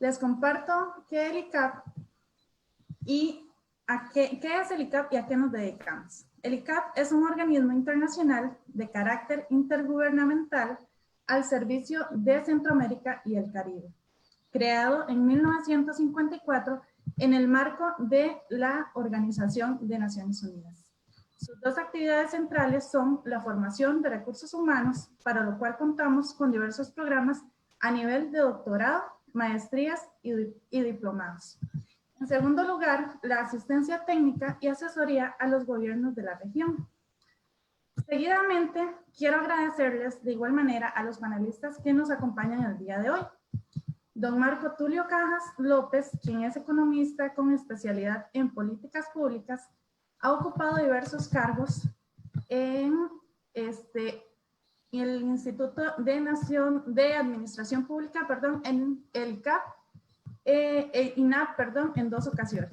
Les comparto qué es el ICAP y qué es el ICAP y a qué nos dedicamos. El ICAP es un organismo internacional de carácter intergubernamental al servicio de Centroamérica y el Caribe, creado en 1954 en el marco de la Organización de Naciones Unidas. Sus dos actividades centrales son la formación de recursos humanos, para lo cual contamos con diversos programas a nivel de doctorado, maestrías y diplomados. En segundo lugar, la asistencia técnica y asesoría a los gobiernos de la región. Seguidamente, quiero agradecerles de igual manera a los panelistas que nos acompañan el día de hoy. Don Marco Tulio Cajas López, quien es economista con especialidad en políticas públicas, ha ocupado diversos cargos en el Instituto de Administración Pública, en el INAP, en 2 ocasiones.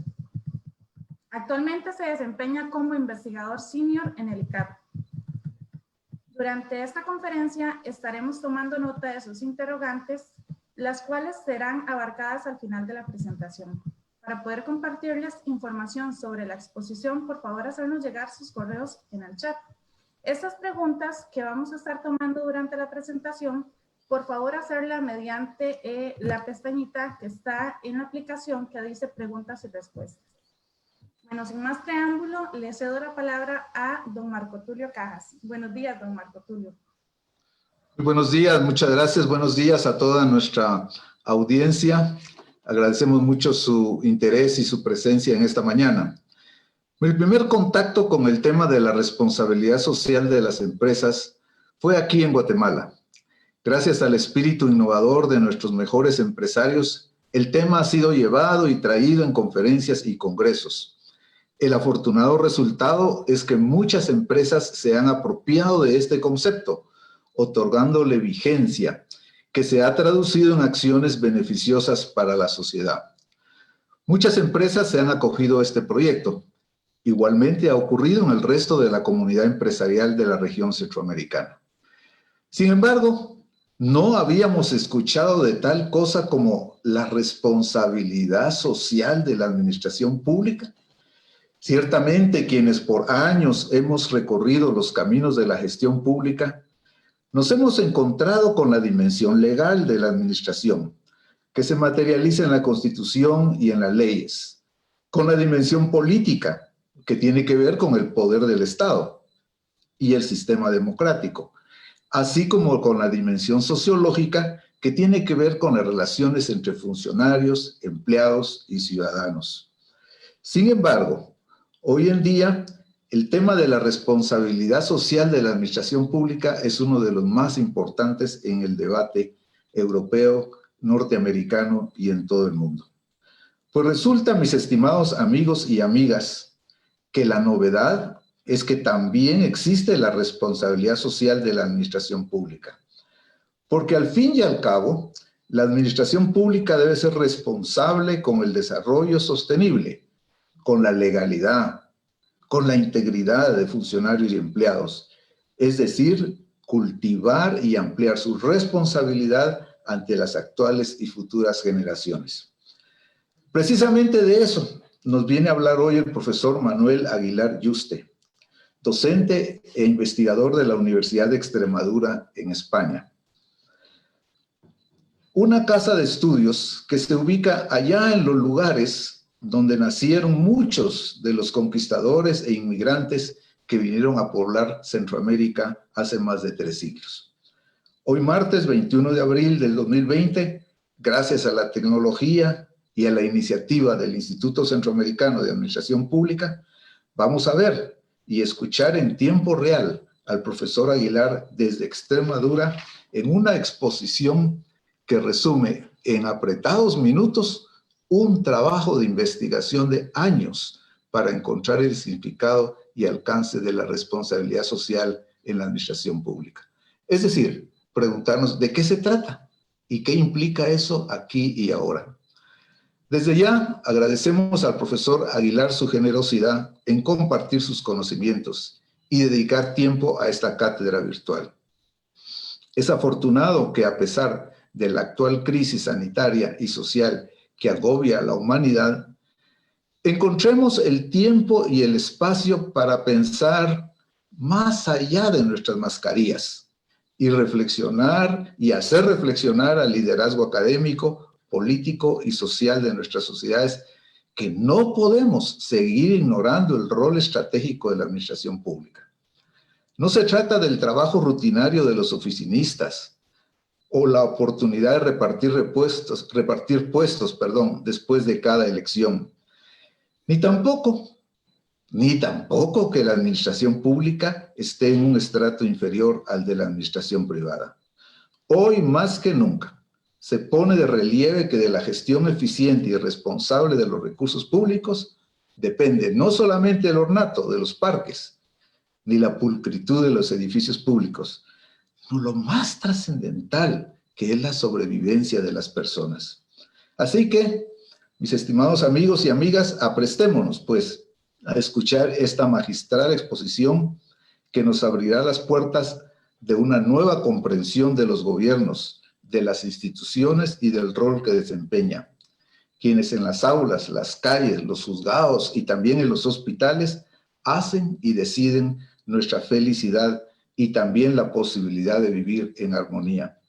Actualmente se desempeña como investigador senior en el ICAP. Durante esta conferencia estaremos tomando nota de sus interrogantes, las cuales serán abarcadas al final de la presentación. Para poder compartirles información sobre la exposición, por favor hacernos llegar sus correos en el chat. Estas preguntas que vamos a estar tomando durante la presentación, por favor hacerla mediante la pestañita que está en la aplicación que dice preguntas y respuestas. Bueno, sin más preámbulo, le cedo la palabra a don Marco Tulio Cajas. Buenos días, don Marco Tulio. Muy buenos días, muchas gracias. Buenos días a toda nuestra audiencia. Agradecemos mucho su interés y su presencia en esta mañana. Mi primer contacto con el tema de la responsabilidad social de las empresas fue aquí en Guatemala. Gracias al espíritu innovador de nuestros mejores empresarios, el tema ha sido llevado y traído en conferencias y congresos. El afortunado resultado es que muchas empresas se han apropiado de este concepto, otorgándole vigencia, que se ha traducido en acciones beneficiosas para la sociedad. Muchas empresas se han acogido a este proyecto. Igualmente ha ocurrido en el resto de la comunidad empresarial de la región centroamericana. Sin embargo, no habíamos escuchado de tal cosa como la responsabilidad social de la administración pública. Ciertamente, quienes por años hemos recorrido los caminos de la gestión pública, nos hemos encontrado con la dimensión legal de la administración, que se materializa en la Constitución y en las leyes, con la dimensión política, que tiene que ver con el poder del Estado y el sistema democrático, así como con la dimensión sociológica, que tiene que ver con las relaciones entre funcionarios, empleados y ciudadanos. Sin embargo, hoy en día, el tema de la responsabilidad social de la administración pública es uno de los más importantes en el debate europeo, norteamericano y en todo el mundo. Pues resulta, mis estimados amigos y amigas, que la novedad es que también existe la responsabilidad social de la administración pública. Porque al fin y al cabo, la administración pública debe ser responsable con el desarrollo sostenible, con la legalidad, con la integridad de funcionarios y empleados, es decir, cultivar y ampliar su responsabilidad ante las actuales y futuras generaciones. Precisamente de eso nos viene a hablar hoy el profesor Manuel Aguilar Yuste, docente e investigador de la Universidad de Extremadura en España. Una casa de estudios que se ubica allá en los lugares donde nacieron muchos de los conquistadores e inmigrantes que vinieron a poblar Centroamérica hace más de 3 siglos. Hoy martes 21 de abril del 2020, gracias a la tecnología y a la iniciativa del Instituto Centroamericano de Administración Pública, vamos a ver y escuchar en tiempo real al profesor Aguilar desde Extremadura en una exposición que resume en apretados minutos un trabajo de investigación de años para encontrar el significado y alcance de la responsabilidad social en la administración pública. Es decir, preguntarnos de qué se trata y qué implica eso aquí y ahora. Desde ya agradecemos al profesor Aguilar su generosidad en compartir sus conocimientos y dedicar tiempo a esta cátedra virtual. Es afortunado que a pesar de la actual crisis sanitaria y social que agobia a la humanidad, encontremos el tiempo y el espacio para pensar más allá de nuestras mascarillas y reflexionar y hacer reflexionar al liderazgo académico, político y social de nuestras sociedades, que no podemos seguir ignorando el rol estratégico de la administración pública. No se trata del trabajo rutinario de los oficinistas o la oportunidad de repartir puestos, después de cada elección. Ni tampoco que la administración pública esté en un estrato inferior al de la administración privada. Hoy más que nunca se pone de relieve que de la gestión eficiente y responsable de los recursos públicos depende no solamente el ornato de los parques, ni la pulcritud de los edificios públicos, sino lo más trascendental, que es la sobrevivencia de las personas. Así que, mis estimados amigos y amigas, aprestémonos, pues, a escuchar esta magistral exposición que nos abrirá las puertas de una nueva comprensión de los gobiernos, de las instituciones y del rol que desempeña. Quienes en las aulas, las calles, los juzgados y también en los hospitales hacen y deciden nuestra felicidad y también la posibilidad de vivir en armonía.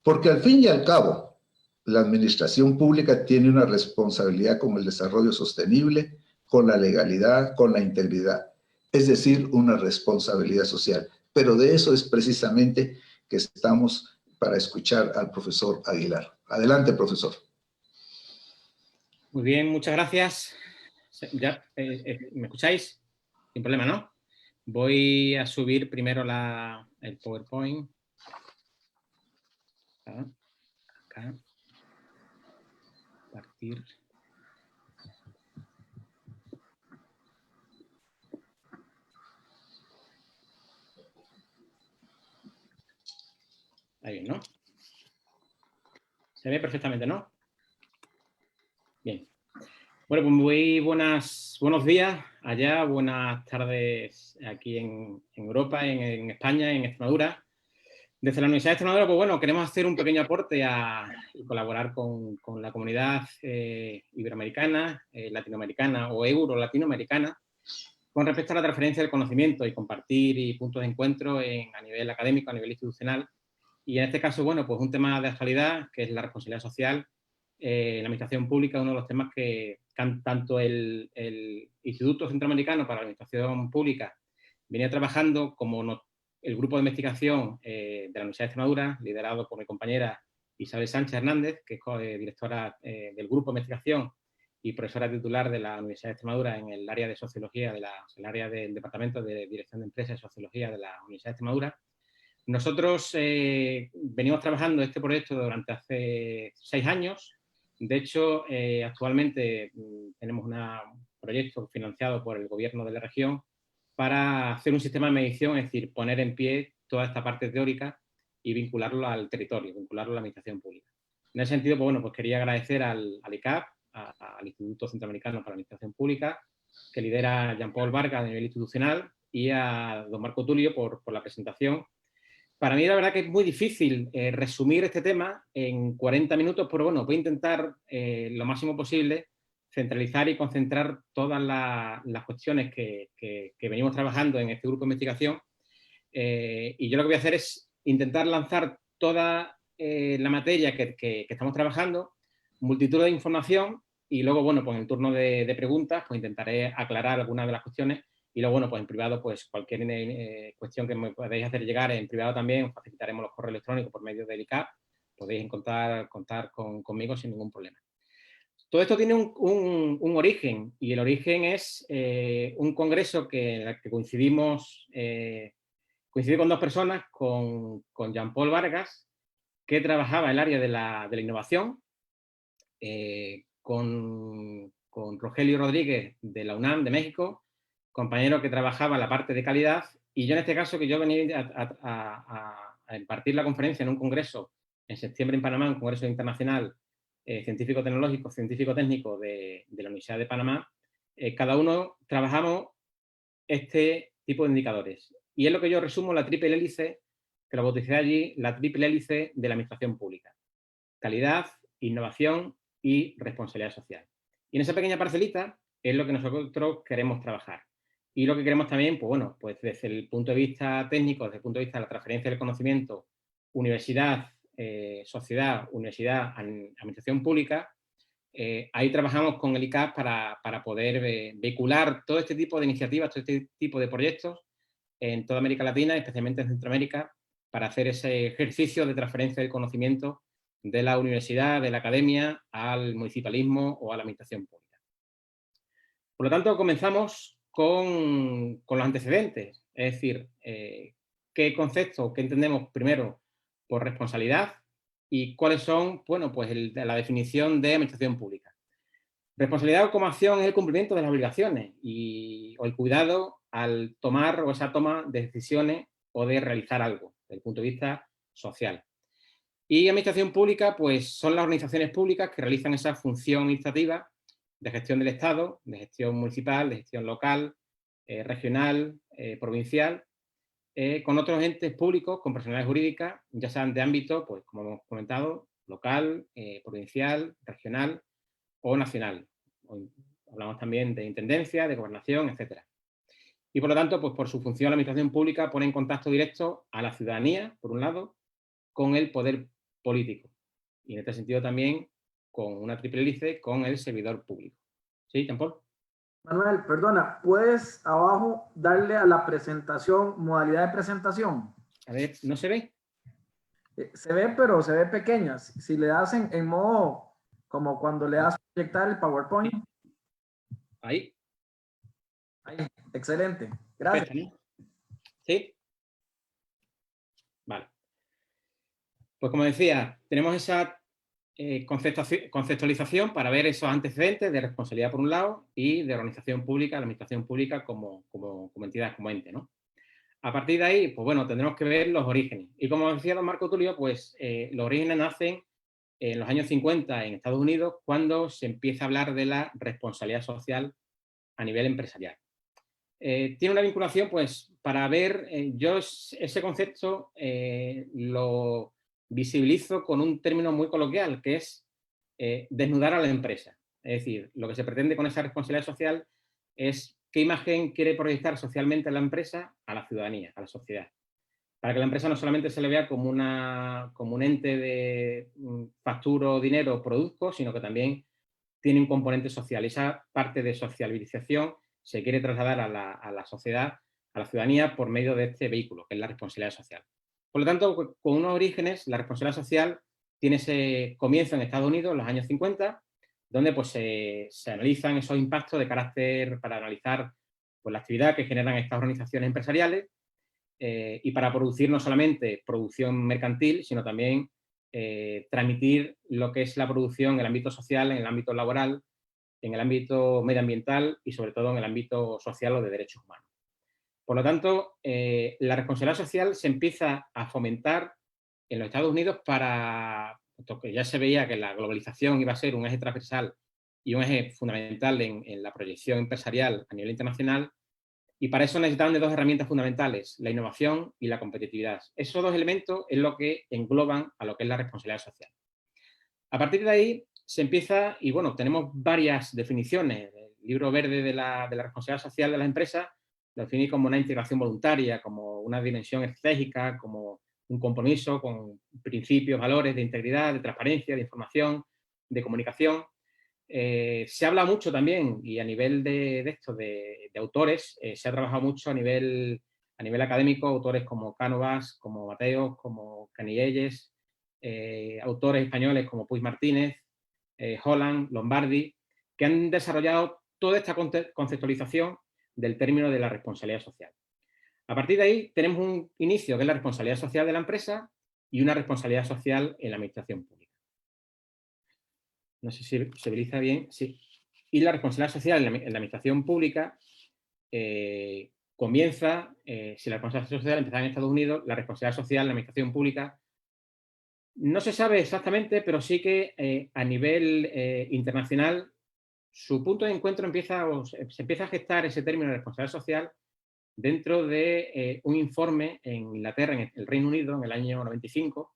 Porque al fin y al cabo, la administración pública tiene una responsabilidad con el desarrollo sostenible, con la legalidad, con la integridad, es decir, una responsabilidad social. Pero de eso es precisamente que estamos para escuchar al profesor Aguilar. Adelante, profesor. Muy bien, muchas gracias. ¿Ya, ¿me escucháis? Sin problema, ¿no? Voy a subir primero el PowerPoint. Acá. Partir. Ahí bien, ¿no? Se ve perfectamente, ¿no? Bien. Bueno, pues muy buenos días allá, buenas tardes aquí en Europa, en España, en Extremadura. Desde la Universidad de Extremadura, pues bueno, queremos hacer un pequeño aporte y colaborar con la comunidad iberoamericana, latinoamericana o euro-latinoamericana con respecto a la transferencia del conocimiento y compartir y puntos de encuentro a nivel académico, a nivel institucional. Y en este caso, bueno, pues un tema de actualidad, que es la responsabilidad social. La administración pública es uno de los temas que tanto el Instituto Centroamericano para la Administración Pública venía trabajando, como el grupo de investigación de la Universidad de Extremadura, liderado por mi compañera Isabel Sánchez Hernández, que es directora del grupo de investigación y profesora titular de la Universidad de Extremadura en el área de sociología, el área del Departamento de Dirección de Empresas y Sociología de la Universidad de Extremadura. Nosotros venimos trabajando este proyecto durante hace 6 años. De hecho, actualmente tenemos un proyecto financiado por el gobierno de la región para hacer un sistema de medición, es decir, poner en pie toda esta parte teórica y vincularlo al territorio, vincularlo a la administración pública. En ese sentido, pues bueno, pues quería agradecer al ICAP, al Instituto Centroamericano para la Administración Pública, que lidera Jean-Paul Vargas a nivel institucional, y a don Marco Tulio por la presentación. Para mí la verdad que es muy difícil resumir este tema en 40 minutos, pero bueno, voy a intentar lo máximo posible centralizar y concentrar todas las cuestiones que venimos trabajando en este grupo de investigación. Y yo lo que voy a hacer es intentar lanzar toda la materia que estamos trabajando, multitud de información, y luego, bueno, pues en el turno de preguntas, pues intentaré aclarar algunas de las cuestiones. Y luego, bueno, pues en privado, pues cualquier cuestión que me podáis hacer llegar en privado también, facilitaremos los correos electrónicos por medio del ICAP. Podéis contar conmigo sin ningún problema. Todo esto tiene un origen, y el origen es un congreso que coincidimos, coincidí con 2 personas, con Jean-Paul Vargas, que trabajaba en el área de la innovación, con Rogelio Rodríguez de la UNAM de México, compañero que trabajaba en la parte de calidad, y yo en este caso que yo venía a impartir la conferencia en un congreso en septiembre en Panamá, un congreso internacional científico-tecnológico, científico-técnico de la Universidad de Panamá. Cada uno trabajamos este tipo de indicadores. Y es lo que yo resumo la triple hélice, que lo bauticé allí, la triple hélice de la administración pública. calidad, innovación y responsabilidad social. Y en esa pequeña parcelita es lo que nosotros queremos trabajar. Y lo que queremos también, pues bueno, pues desde el punto de vista técnico, desde el punto de vista de la transferencia del conocimiento, universidad, sociedad, universidad, administración pública, ahí trabajamos con el ICAP para poder vehicular todo este tipo de iniciativas, todo este tipo de proyectos en toda América Latina, especialmente en Centroamérica, para hacer ese ejercicio de transferencia del conocimiento de la universidad, de la academia, al municipalismo o a la administración pública. Por lo tanto, comenzamos con los antecedentes, es decir, qué concepto, qué entendemos primero por responsabilidad y cuáles son, bueno, pues la definición de administración pública. Responsabilidad como acción es el cumplimiento de las obligaciones o el cuidado al tomar o esa toma de decisiones o de realizar algo, desde el punto de vista social. Y administración pública, pues son las organizaciones públicas que realizan esa función administrativa de gestión del Estado, de gestión municipal, de gestión local, regional, provincial, con otros entes públicos, con personalidad jurídica, ya sean de ámbito, pues como hemos comentado, local, provincial, regional o nacional. Hablamos también de intendencia, de gobernación, etcétera. Y por lo tanto, pues por su función, la administración pública pone en contacto directo a la ciudadanía, por un lado, con el poder político. Y en este sentido también con una triple hélice con el servidor público. ¿Sí, Jean-Paul? Manuel, perdona, ¿puedes abajo darle a la presentación, modalidad de presentación? A ver, ¿no se ve? Se ve, pero se ve pequeña. Si le das en modo, como cuando le das a proyectar el PowerPoint. Ahí. Ahí, excelente. Gracias. Perfecto, ¿no? ¿Sí? Vale. Pues como decía, tenemos esa conceptualización para ver esos antecedentes de responsabilidad por un lado y de organización pública, la administración pública como entidad, como ente, ¿no? A partir de ahí, pues bueno, tendremos que ver los orígenes. Y como decía don Marco Tulio, pues los orígenes nacen en los años 50 en Estados Unidos, cuando se empieza a hablar de la responsabilidad social a nivel empresarial. Tiene una vinculación, pues, para ver, yo ese concepto lo visibilizo con un término muy coloquial, que es desnudar a la empresa. Es decir, lo que se pretende con esa responsabilidad social es qué imagen quiere proyectar socialmente la empresa a la ciudadanía, a la sociedad. Para que la empresa no solamente se le vea como un ente de facturo, dinero, produzco, sino que también tiene un componente social. Esa parte de socialización se quiere trasladar a la sociedad, a la ciudadanía, por medio de este vehículo, que es la responsabilidad social. Por lo tanto, con unos orígenes, la responsabilidad social tiene ese comienzo en Estados Unidos, en los años 50, donde pues, se analizan esos impactos de carácter para analizar pues, la actividad que generan estas organizaciones empresariales y para producir no solamente producción mercantil, sino también transmitir lo que es la producción en el ámbito social, en el ámbito laboral, en el ámbito medioambiental y sobre todo en el ámbito social o de derechos humanos. Por lo tanto, la responsabilidad social se empieza a fomentar en los Estados Unidos porque ya se veía que la globalización iba a ser un eje transversal y un eje fundamental en la proyección empresarial a nivel internacional, y para eso necesitaban de dos herramientas fundamentales, la innovación y la competitividad. Esos dos elementos es lo que engloban a lo que es la responsabilidad social. A partir de ahí se empieza, y bueno, tenemos varias definiciones. El libro verde de la responsabilidad social de las empresas lo define como una integración voluntaria, como una dimensión estratégica, como un compromiso con principios, valores de integridad, de transparencia, de información, de comunicación. Se habla mucho también, y a nivel de autores, se ha trabajado mucho a nivel académico, autores como Cánovas, como Mateos, como Canillelles, autores españoles como Puig Martínez, Holland, Lombardi, que han desarrollado toda esta conceptualización del término de la responsabilidad social. A partir de ahí tenemos un inicio, que es la responsabilidad social de la empresa, y una responsabilidad social en la administración pública. No sé si se visualiza bien, sí. Y la responsabilidad social en la administración pública comienza, si la responsabilidad social empezaba en Estados Unidos, la responsabilidad social en la administración pública no se sabe exactamente, pero sí que a nivel internacional su punto de encuentro se empieza a gestar ese término de responsabilidad social dentro de un informe en Inglaterra, en el Reino Unido, en el año 95,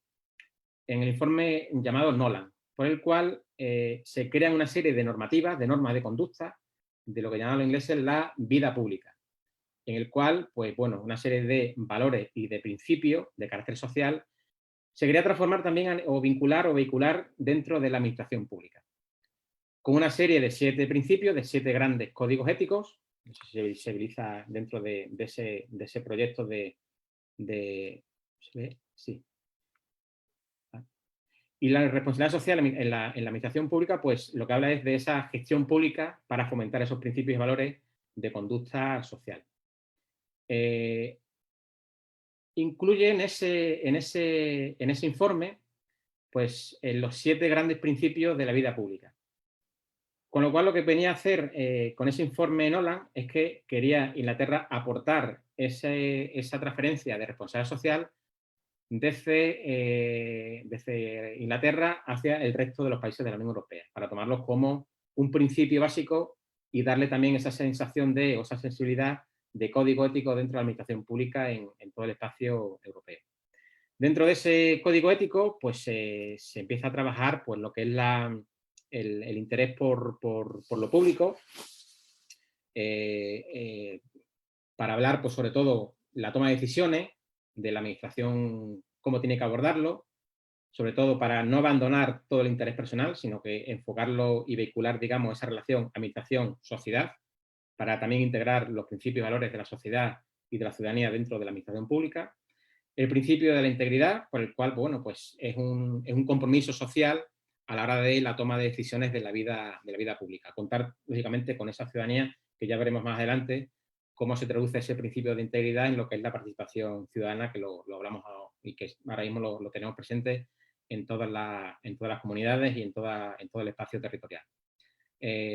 en el informe llamado Nolan, por el cual se crean una serie de normativas, de normas de conducta, de lo que llaman los ingleses la vida pública, en el cual, pues bueno, una serie de valores y de principios de carácter social se quería transformar también o vincular o vehicular dentro de la administración pública, con una serie de 7 principios, de 7 grandes códigos éticos, no sé si se visibiliza dentro de ese proyecto ¿se ve? Sí. Y la responsabilidad social en la administración pública, pues lo que habla es de esa gestión pública para fomentar esos principios y valores de conducta social. Incluye en ese informe pues, los 7 grandes principios de la vida pública. Con lo cual, lo que venía a hacer con ese informe Nolan es que quería Inglaterra aportar esa transferencia de responsabilidad social desde Inglaterra hacia el resto de los países de la Unión Europea, para tomarlos como un principio básico y darle también esa sensación o esa sensibilidad de código ético dentro de la administración pública en todo el espacio europeo. Dentro de ese código ético, pues se empieza a trabajar pues, lo que es el interés por lo público, para hablar, pues, sobre todo, la toma de decisiones de la administración, cómo tiene que abordarlo, sobre todo para no abandonar todo el interés personal, sino que enfocarlo y vehicular, digamos, esa relación administración-sociedad, para también integrar los principios y valores de la sociedad y de la ciudadanía dentro de la administración pública. El principio de la integridad, por el cual, bueno, pues es un compromiso social a la hora de la toma de decisiones de la vida pública. Contar, lógicamente, con esa ciudadanía, que ya veremos más adelante, cómo se traduce ese principio de integridad en lo que es la participación ciudadana, que lo hablamos y que ahora mismo lo tenemos presente en todas las comunidades y en todo el espacio territorial.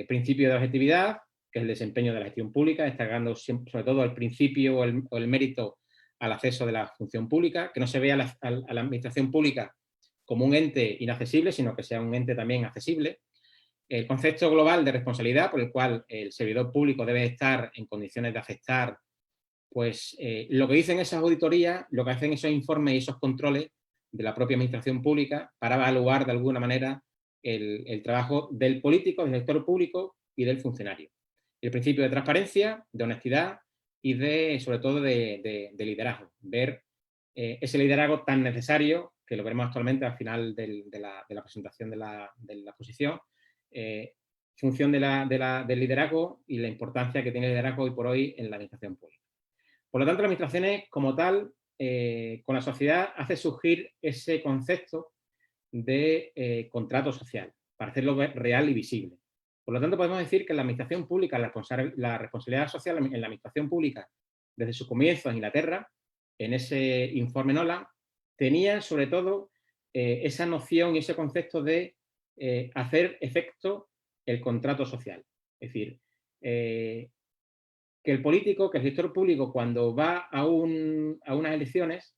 Principio de objetividad, que es el desempeño de la gestión pública, destacando sobre todo el principio o el mérito al acceso de la función pública, que no se vea a la administración pública como un ente inaccesible, sino que sea un ente también accesible. El concepto global de responsabilidad, por el cual el servidor público debe estar en condiciones de aceptar pues, lo que dicen esas auditorías, lo que hacen esos informes y esos controles de la propia administración pública para evaluar de alguna manera el trabajo del político, del sector público y del funcionario. El principio de transparencia, de honestidad y sobre todo de liderazgo. Ver ese liderazgo tan necesario, que lo veremos actualmente al final de la presentación de la exposición, función del liderazgo y la importancia que tiene el liderazgo hoy por hoy en la administración pública. Por lo tanto, las administraciones como tal, con la sociedad, hace surgir ese concepto de contrato social, para hacerlo real y visible. Por lo tanto, podemos decir que en la administración pública, la responsabilidad social en la administración pública, desde sus comienzos en Inglaterra, en ese informe Nolan, tenía sobre todo esa noción y ese concepto de hacer efecto el contrato social. Es decir, que el político, que el gestor público, cuando va a unas elecciones,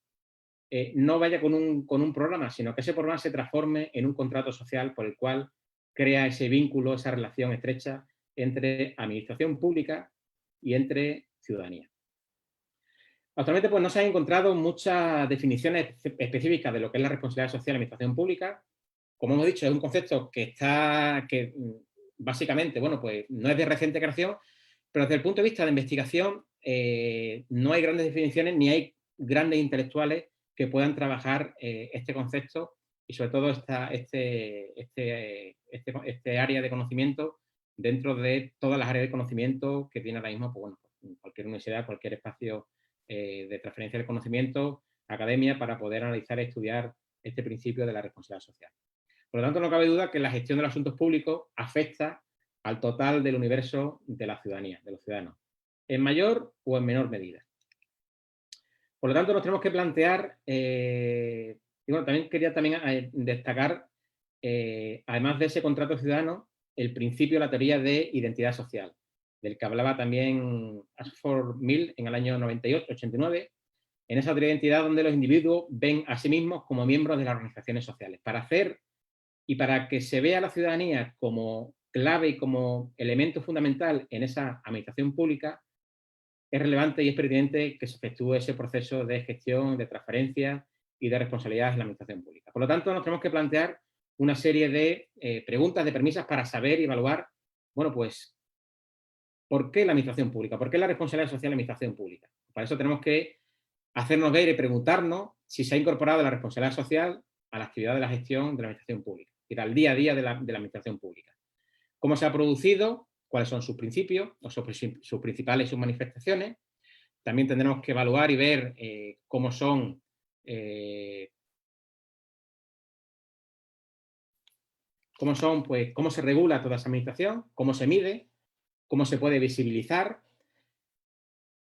no vaya con un programa, sino que ese programa se transforme en un contrato social por el cual crea ese vínculo, esa relación estrecha entre administración pública y entre ciudadanía. Actualmente, pues, no se han encontrado muchas definiciones específicas de lo que es la responsabilidad social en la administración pública. Como hemos dicho, es un concepto que básicamente, bueno, pues no es de reciente creación, pero desde el punto de vista de investigación no hay grandes definiciones ni hay grandes intelectuales que puedan trabajar este concepto y sobre todo este área de conocimiento dentro de todas las áreas de conocimiento que tiene ahora mismo, pues, bueno, cualquier universidad, cualquier espacio de transferencia del conocimiento, academia, para poder analizar y estudiar este principio de la responsabilidad social. Por lo tanto, no cabe duda que la gestión de los asuntos públicos afecta al total del universo de la ciudadanía, de los ciudadanos, en mayor o en menor medida. Por lo tanto, nos tenemos que plantear, y bueno, también quería destacar, además de ese contrato ciudadano, el principio de la teoría de identidad social, del que hablaba también Ashford Mill en el año 88-89, en esa teoría de identidad donde los individuos ven a sí mismos como miembros de las organizaciones sociales. Para que se vea a la ciudadanía como clave y como elemento fundamental en esa administración pública, es relevante y es pertinente que se efectúe ese proceso de gestión, de transparencia y de responsabilidades en la administración pública. Por lo tanto, nos tenemos que plantear una serie de preguntas, de premisas para saber y evaluar, bueno, pues, ¿por qué la administración pública? ¿Por qué la responsabilidad social en la administración pública? Para eso tenemos que hacernos ver y preguntarnos si se ha incorporado la responsabilidad social a la actividad de la gestión de la administración pública, es decir, al día a día de la administración pública. ¿Cómo se ha producido? ¿Cuáles son sus principios o sus principales y sus manifestaciones? También tendremos que evaluar y ver cómo son pues, cómo se regula toda esa administración, cómo se mide, cómo se puede visibilizar,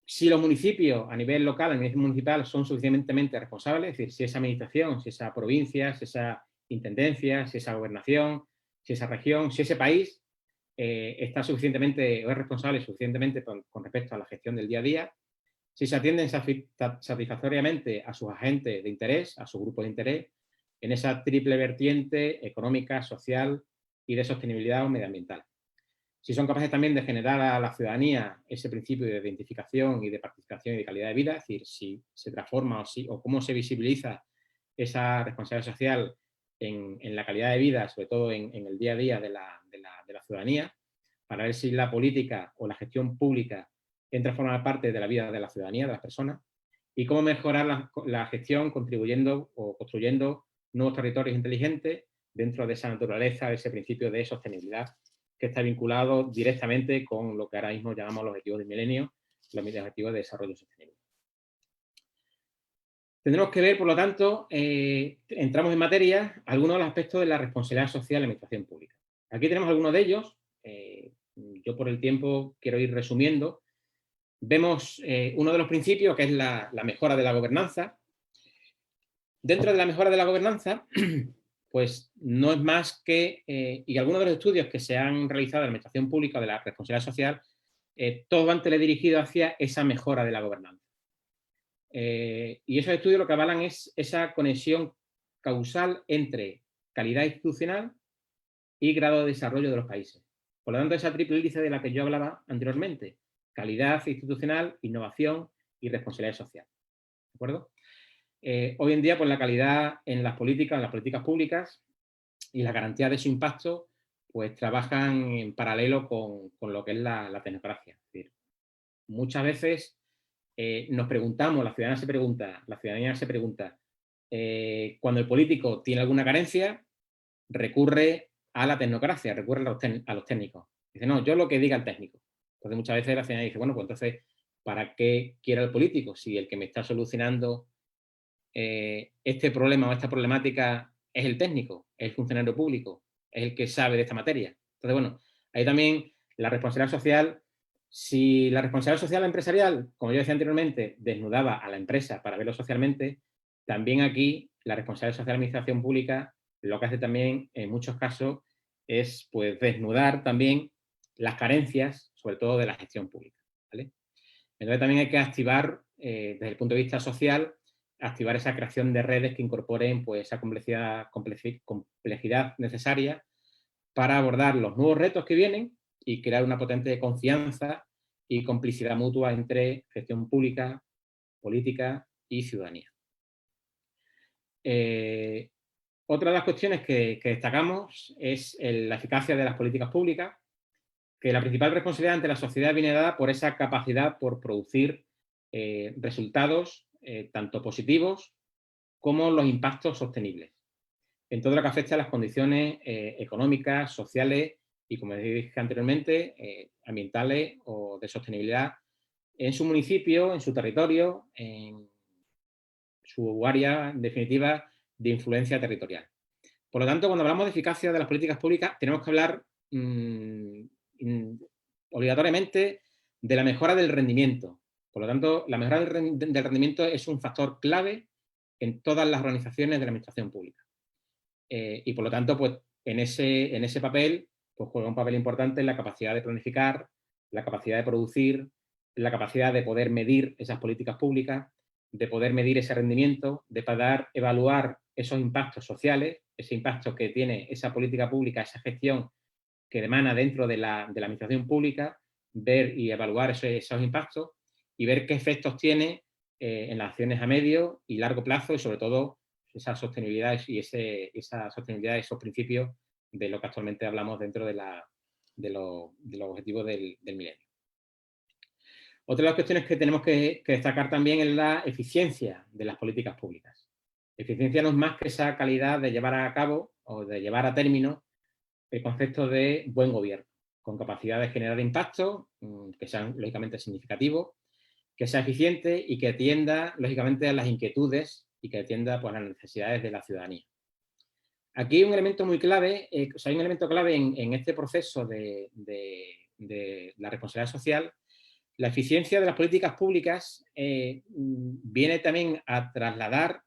si los municipios a nivel local, a nivel municipal, son suficientemente responsables, es decir, si esa administración, si esa provincia, si esa intendencia, si esa gobernación, si esa región, si ese país está suficientemente o es responsable suficientemente con respecto a la gestión del día a día, si se atienden satisfactoriamente a sus agentes de interés, a su grupo de interés, en esa triple vertiente económica, social y de sostenibilidad medioambiental. Si son capaces también de generar a la ciudadanía ese principio de identificación y de participación y de calidad de vida, es decir, si se transforma o cómo se visibiliza esa responsabilidad social en la calidad de vida, sobre todo en el día a día de la ciudadanía, para ver si la política o la gestión pública entra a formar parte de la vida de la ciudadanía, de las personas, y cómo mejorar la gestión contribuyendo o construyendo nuevos territorios inteligentes dentro de esa naturaleza, de ese principio de sostenibilidad que está vinculado directamente con lo que ahora mismo llamamos los objetivos del milenio, los objetivos de desarrollo sostenible. Tendremos que ver, por lo tanto, entramos en materia, algunos de los aspectos de la responsabilidad social en la administración pública. Aquí tenemos algunos de ellos, yo por el tiempo quiero ir resumiendo. Vemos uno de los principios, que es la mejora de la gobernanza. Dentro de la mejora de la gobernanza, pues no es más que, y algunos de los estudios que se han realizado en la administración pública de la responsabilidad social, todos van teledirigidos hacia esa mejora de la gobernanza. Y esos estudios lo que avalan es esa conexión causal entre calidad institucional y grado de desarrollo de los países. Por lo tanto, esa triple hélice de la que yo hablaba anteriormente, calidad institucional, innovación y responsabilidad social. ¿De acuerdo? Hoy en día, pues la calidad en las políticas públicas y la garantía de su impacto, pues trabajan en paralelo con lo que es la tecnocracia. Es decir, muchas veces nos preguntamos, la ciudadanía se pregunta, cuando el político tiene alguna carencia, recurre a la tecnocracia, recurre a los técnicos. Dice, no, yo lo que diga el técnico. Entonces muchas veces la ciudadanía dice, bueno, pues entonces, ¿para qué quiere el político si el que me está solucionando este problema o esta problemática es el técnico, es el funcionario público, es el que sabe de esta materia? Entonces, bueno, ahí también la responsabilidad social, si la responsabilidad social empresarial, como yo decía anteriormente, desnudaba a la empresa para verlo socialmente, también aquí la responsabilidad social de la administración pública lo que hace también en muchos casos es pues desnudar también las carencias, sobre todo de la gestión pública, ¿vale? Entonces también hay que activar, desde el punto de vista social, activar esa creación de redes que incorporen pues, esa complejidad necesaria para abordar los nuevos retos que vienen y crear una potente confianza y complicidad mutua entre gestión pública, política y ciudadanía. Otra de las cuestiones que destacamos es la eficacia de las políticas públicas, que la principal responsabilidad ante la sociedad viene dada por esa capacidad por producir resultados tanto positivos como los impactos sostenibles en todo lo que afecta a las condiciones económicas, sociales y, como dije anteriormente, ambientales o de sostenibilidad en su municipio, en su territorio, en su área, en definitiva, de influencia territorial. Por lo tanto, cuando hablamos de eficacia de las políticas públicas, tenemos que hablar obligatoriamente de la mejora del rendimiento. Por lo tanto, la mejora del rendimiento es un factor clave en todas las organizaciones de la administración pública. Y por lo tanto, pues, en ese papel pues, juega un papel importante en la capacidad de planificar, la capacidad de producir, la capacidad de poder medir esas políticas públicas, de poder medir ese rendimiento, de poder evaluar esos impactos sociales, ese impacto que tiene esa política pública, esa gestión que emana dentro de la administración pública, ver y evaluar esos impactos y ver qué efectos tiene en las acciones a medio y largo plazo y sobre todo esa sostenibilidad y esa sostenibilidad, esos principios de lo que actualmente hablamos dentro de los objetivos del milenio. Otra de las cuestiones que tenemos que destacar también es la eficiencia de las políticas públicas. Eficiencia no es más que esa calidad de llevar a cabo o de llevar a término el concepto de buen gobierno, con capacidad de generar impacto, que sean lógicamente significativos, que sea eficiente y que atienda lógicamente a las inquietudes y que atienda pues, a las necesidades de la ciudadanía. Aquí hay un elemento muy clave, hay un elemento clave en este proceso de la responsabilidad social. La eficiencia de las políticas públicas viene también a trasladar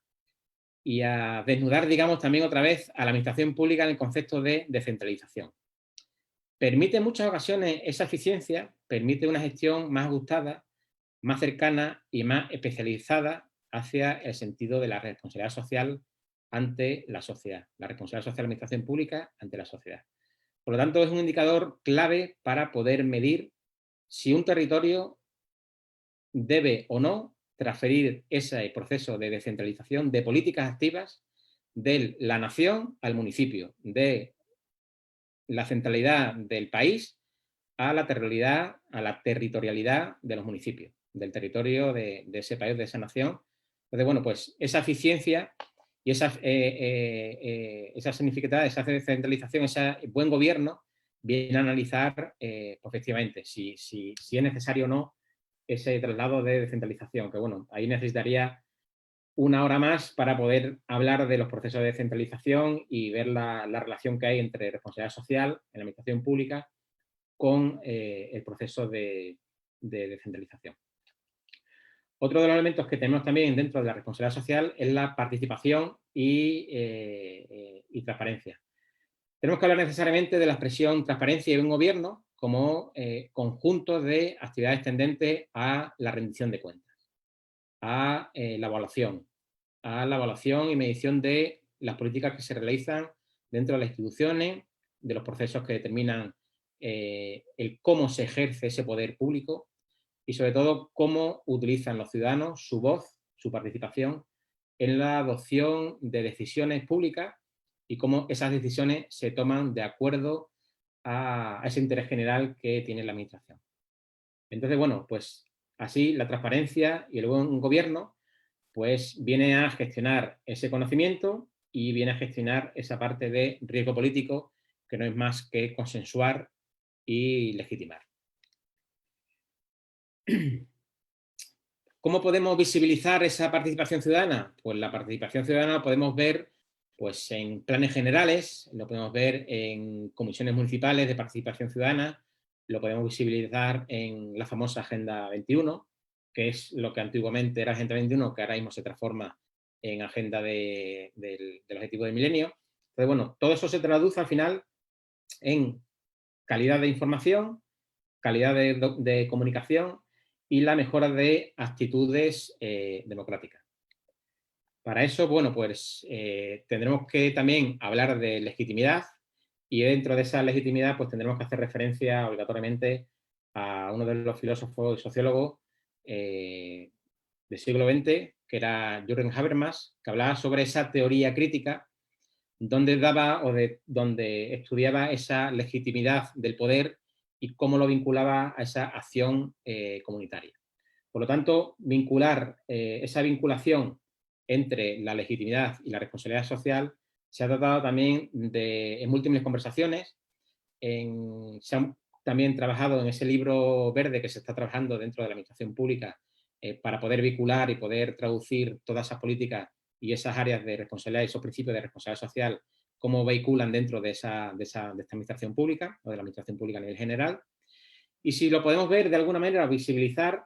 y a desnudar, digamos, también otra vez a la administración pública en el concepto de descentralización. Permite en muchas ocasiones esa eficiencia, permite una gestión más ajustada, más cercana y más especializada hacia el sentido de la responsabilidad social ante la sociedad, la responsabilidad social de la administración pública ante la sociedad. Por lo tanto, es un indicador clave para poder medir si un territorio debe o no transferir ese proceso de descentralización de políticas activas de la nación al municipio, de la centralidad del país a la territorialidad de los municipios, del territorio de ese país, de esa nación. Entonces, bueno, pues esa eficiencia y esa significativa, esa descentralización, ese buen gobierno, viene a analizar efectivamente si es necesario o no ese traslado de descentralización, que bueno, ahí necesitaría una hora más para poder hablar de los procesos de descentralización y ver la relación que hay entre responsabilidad social en la administración pública con el proceso de descentralización. Otro de los elementos que tenemos también dentro de la responsabilidad social es la participación y transparencia. Tenemos que hablar necesariamente de la expresión transparencia y buen gobierno como conjunto de actividades tendentes a la rendición de cuentas, a la evaluación y medición de las políticas que se realizan dentro de las instituciones, de los procesos que determinan el cómo se ejerce ese poder público y sobre todo cómo utilizan los ciudadanos su voz, su participación en la adopción de decisiones públicas y cómo esas decisiones se toman de acuerdo a ese interés general que tiene la administración. Entonces, bueno, pues así la transparencia y el buen gobierno pues viene a gestionar ese conocimiento y viene a gestionar esa parte de riesgo político que no es más que consensuar y legitimar. ¿Cómo podemos visibilizar esa participación ciudadana? Pues la participación ciudadana la podemos ver pues, en planes generales, lo podemos ver en comisiones municipales de participación ciudadana, lo podemos visibilizar en la famosa Agenda 21, que es lo que antiguamente era Agenda 21, que ahora mismo se transforma en Agenda del Objetivo del Milenio. Entonces, bueno, todo eso se traduce al final en calidad de información, calidad de comunicación y la mejora de actitudes democráticas. Para eso, bueno, pues tendremos que también hablar de legitimidad y dentro de esa legitimidad pues tendremos que hacer referencia obligatoriamente a uno de los filósofos y sociólogos del siglo XX, que era Jürgen Habermas, que hablaba sobre esa teoría crítica donde donde estudiaba esa legitimidad del poder y cómo lo vinculaba a esa acción comunitaria. Por lo tanto, esa vinculación entre la legitimidad y la responsabilidad social se ha tratado también en múltiples conversaciones. Se ha también trabajado en ese libro verde que se está trabajando dentro de la administración pública para poder vincular y poder traducir todas esas políticas y esas áreas de responsabilidad y esos principios de responsabilidad social, cómo vehiculan dentro de esta administración pública o de la administración pública a nivel general. Y si lo podemos ver de alguna manera, visibilizar,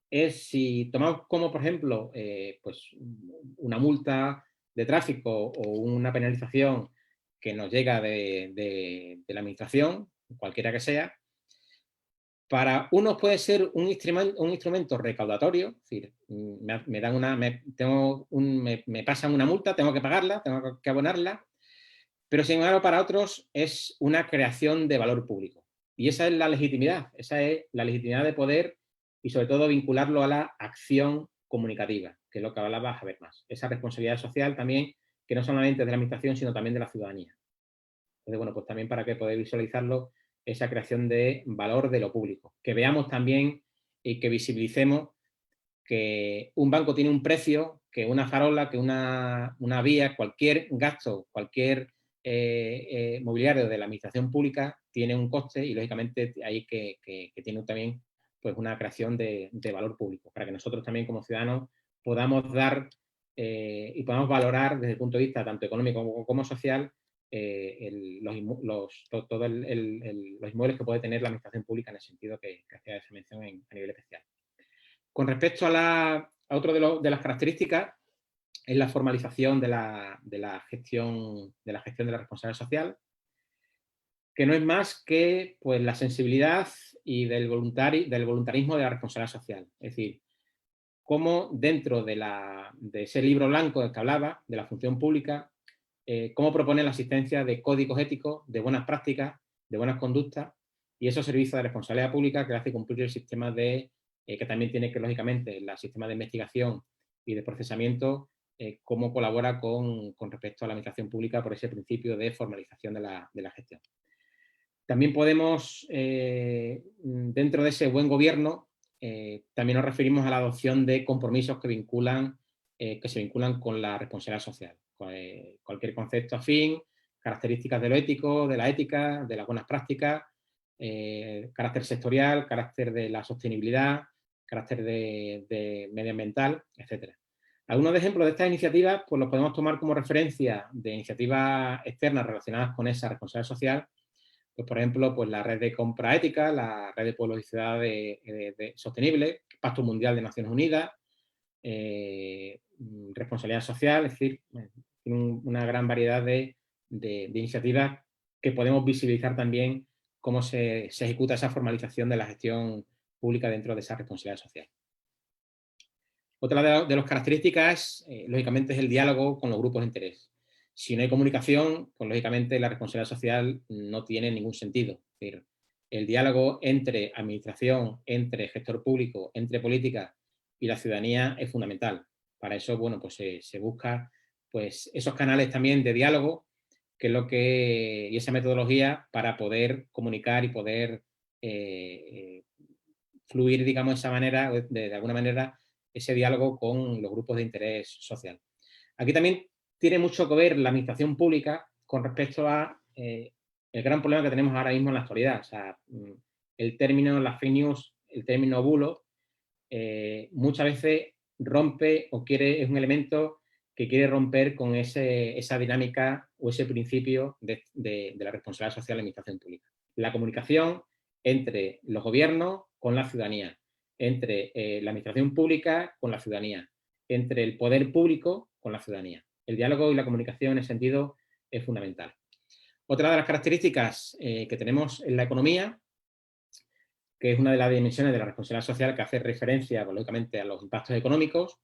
es si tomamos como, por ejemplo, pues una multa de tráfico o una penalización que nos llega de la administración, cualquiera que sea, para unos puede ser un instrumento recaudatorio, es decir, me pasan una multa, tengo que pagarla, tengo que abonarla, pero sin embargo para otros es una creación de valor público. Y esa es la legitimidad de poder y sobre todo vincularlo a la acción comunicativa, que es lo que hablaba Habermas. Esa responsabilidad social también, que no solamente de la administración, sino también de la ciudadanía. Entonces, bueno, pues también para que podáis visualizarlo, esa creación de valor de lo público. Que veamos también y que visibilicemos que un banco tiene un precio, que una farola, que una vía, cualquier gasto, cualquier mobiliario de la administración pública tiene un coste y, lógicamente, hay que tiene también pues, una creación de valor público, para que nosotros también como ciudadanos podamos dar y podamos valorar desde el punto de vista tanto económico como social los inmuebles que puede tener la administración pública, en el sentido que hacía esa mención a nivel especial. Con respecto a otro de las características, es la formalización de la gestión de la responsabilidad social, que no es más que pues, la sensibilidad y del voluntarismo de la responsabilidad social. Es decir, cómo dentro de ese libro blanco del que hablaba, de la función pública, cómo propone la existencia de códigos éticos, de buenas prácticas, de buenas conductas, y esos servicios de responsabilidad pública que hace cumplir el sistema que también tiene que, lógicamente, el sistema de investigación y de procesamiento, cómo colabora con respecto a la administración pública por ese principio de formalización de la gestión. También podemos, dentro de ese buen gobierno, también nos referimos a la adopción de compromisos que se vinculan con la responsabilidad social. Cualquier concepto afín, características de lo ético, de la ética, de las buenas prácticas, carácter sectorial, carácter de la sostenibilidad, carácter de medioambiental, etc. Algunos ejemplos de estas iniciativas pues los podemos tomar como referencia de iniciativas externas relacionadas con esa responsabilidad social. Pues, por ejemplo, pues la red de compra ética, la red de pueblos y ciudades sostenibles, Pacto Mundial de Naciones Unidas, responsabilidad social, es decir, una gran variedad de iniciativas que podemos visibilizar también cómo se ejecuta esa formalización de la gestión pública dentro de esa responsabilidad social. Otra de las características, lógicamente, es el diálogo con los grupos de interés. Si no hay comunicación, pues lógicamente la responsabilidad social no tiene ningún sentido. Es decir, el diálogo entre administración, entre gestor público, entre política y la ciudadanía es fundamental. Para eso, bueno, pues se busca pues, esos canales también de diálogo, que es y esa metodología para poder comunicar y poder fluir, digamos, de esa manera, de alguna manera, ese diálogo con los grupos de interés social. Aquí también tiene mucho que ver la administración pública con respecto a el gran problema que tenemos ahora mismo en la actualidad. O sea, el término, las fake news, el término bulo, muchas veces rompe o es un elemento que quiere romper con esa dinámica o ese principio de la responsabilidad social de la administración pública. La comunicación entre los gobiernos con la ciudadanía, entre la administración pública con la ciudadanía, entre el poder público con la ciudadanía. El diálogo y la comunicación en ese sentido es fundamental. Otra de las características que tenemos en la economía, que es una de las dimensiones de la responsabilidad social, que hace referencia, pues, lógicamente, a los impactos económicos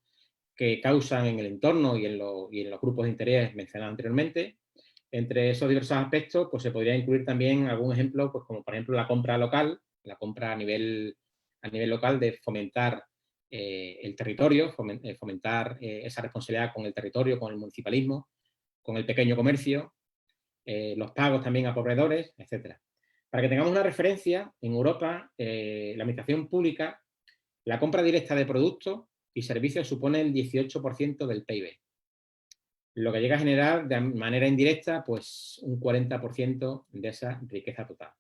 que causan en el entorno y en los grupos de interés mencionados anteriormente. Entre esos diversos aspectos, pues se podría incluir también algún ejemplo, pues como por ejemplo la compra local, la compra a nivel local, de fomentar el territorio, fomentar esa responsabilidad con el territorio, con el municipalismo, con el pequeño comercio, los pagos también a proveedores, etc. Para que tengamos una referencia, en Europa, la administración pública, la compra directa de productos y servicios supone el 18% del PIB. Lo que llega a generar de manera indirecta pues un 40% de esa riqueza total.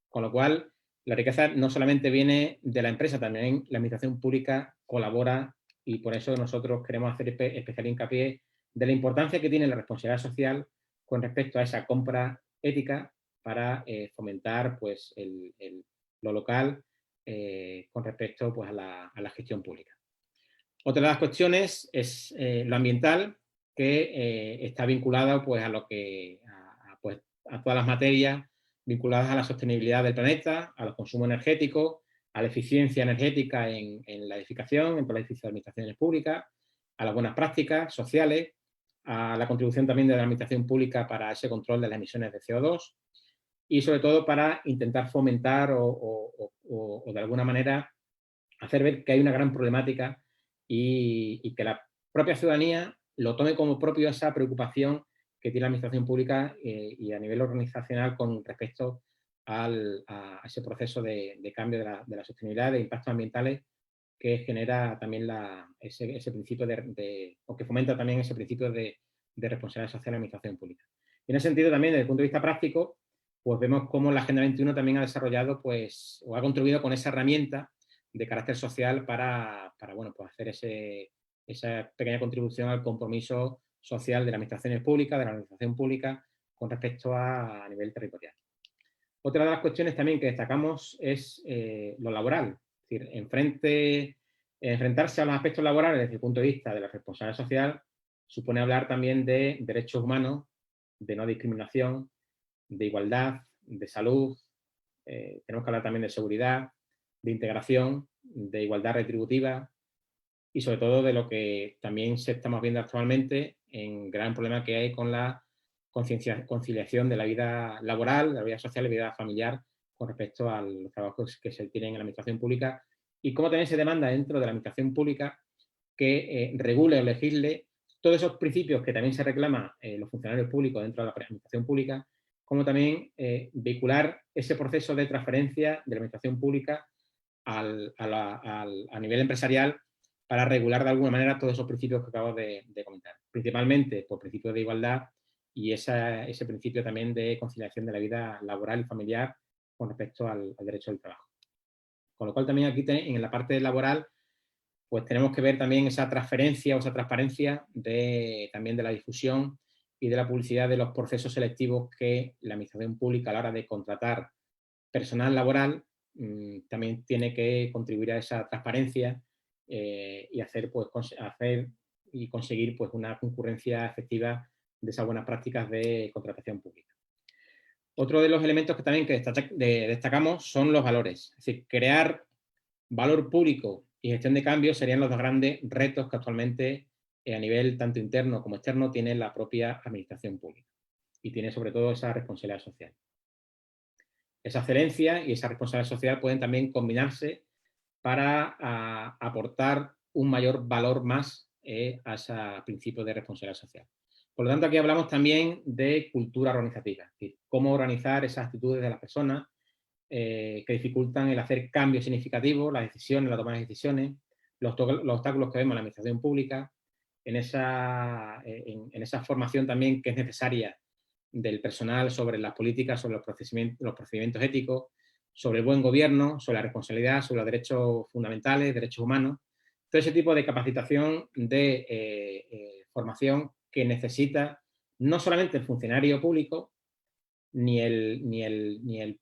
Con lo cual, la riqueza no solamente viene de la empresa, también la administración pública colabora, y por eso nosotros queremos hacer especial hincapié de la importancia que tiene la responsabilidad social con respecto a esa compra ética para fomentar pues, lo local con respecto pues, a la gestión pública. Otra de las cuestiones es lo ambiental, que está vinculado pues, pues, a todas las materias vinculadas a la sostenibilidad del planeta, a los consumos energéticos, a la eficiencia energética en la edificación, en todas las edificios de administraciones públicas, a las buenas prácticas sociales, a la contribución también de la administración pública para ese control de las emisiones de CO2 y sobre todo para intentar fomentar o de alguna manera hacer ver que hay una gran problemática y que propia ciudadanía lo tome como propio esa preocupación que tiene la administración pública y a nivel organizacional con respecto a ese proceso de cambio de la sostenibilidad, de impactos ambientales que genera también ese principio o que fomenta también ese principio de responsabilidad social en la administración pública. Y en ese sentido también, desde el punto de vista práctico, pues vemos cómo la Agenda 21 también ha desarrollado, pues, o ha contribuido con esa herramienta de carácter social para bueno, pues hacer esa pequeña contribución al compromiso social de las administraciones públicas, de la organización pública, con respecto a nivel territorial. Otra de las cuestiones también que destacamos es lo laboral. Es decir, enfrentarse a los aspectos laborales desde el punto de vista de la responsabilidad social supone hablar también de derechos humanos, de no discriminación, de igualdad, de salud, tenemos que hablar también de seguridad, de integración, de igualdad retributiva y sobre todo de lo que también estamos viendo actualmente en gran problema que hay con la conciliación de la vida laboral, de la vida social y la vida familiar con respecto a los trabajos que se tienen en la administración pública y cómo también se demanda dentro de la administración pública que regule o legisle todos esos principios que también se reclaman los funcionarios públicos dentro de la administración pública, como también vehicular ese proceso de transferencia de la administración pública a nivel empresarial para regular de alguna manera todos esos principios que acabo de comentar. Principalmente por principios de igualdad y ese principio también de conciliación de la vida laboral y familiar con respecto al derecho del trabajo. Con lo cual también aquí en la parte laboral pues tenemos que ver también esa transferencia o esa transparencia también de la difusión y de la publicidad de los procesos selectivos que la administración pública a la hora de contratar personal laboral también tiene que contribuir a esa transparencia y hacer y conseguir pues una concurrencia efectiva de esas buenas prácticas de contratación pública. Otro de los elementos que también destacamos son los valores, es decir, crear valor público y gestión de cambio serían los dos grandes retos que actualmente a nivel tanto interno como externo tiene la propia administración pública y tiene sobre todo esa responsabilidad social. Esa excelencia y esa responsabilidad social pueden también combinarse para aportar un mayor valor más a ese principio de responsabilidad social. Por lo tanto, aquí hablamos también de cultura organizativa, es decir, cómo organizar esas actitudes de las personas que dificultan el hacer cambios significativos, las decisiones, la toma de decisiones, los obstáculos que vemos en la administración pública, en esa formación también que es necesaria del personal sobre las políticas, sobre los procedimientos éticos, sobre el buen gobierno, sobre la responsabilidad, sobre los derechos fundamentales, derechos humanos, todo ese tipo de capacitación, de formación que necesita no solamente el funcionario público, ni el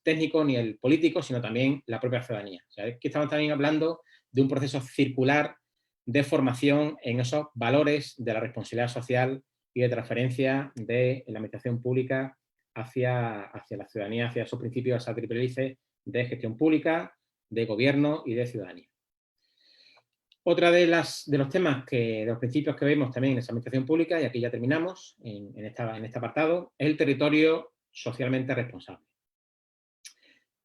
técnico ni el político, sino también la propia ciudadanía. O sea, es que estamos también hablando de un proceso circular de formación en esos valores de la responsabilidad social y de transferencia de la administración pública hacia la ciudadanía, hacia esos principios, esa triple hélice de gestión pública, de gobierno y de ciudadanía. Otra de los temas, de los principios que vemos también en esa administración pública, y aquí ya terminamos en este apartado, es el territorio socialmente responsable.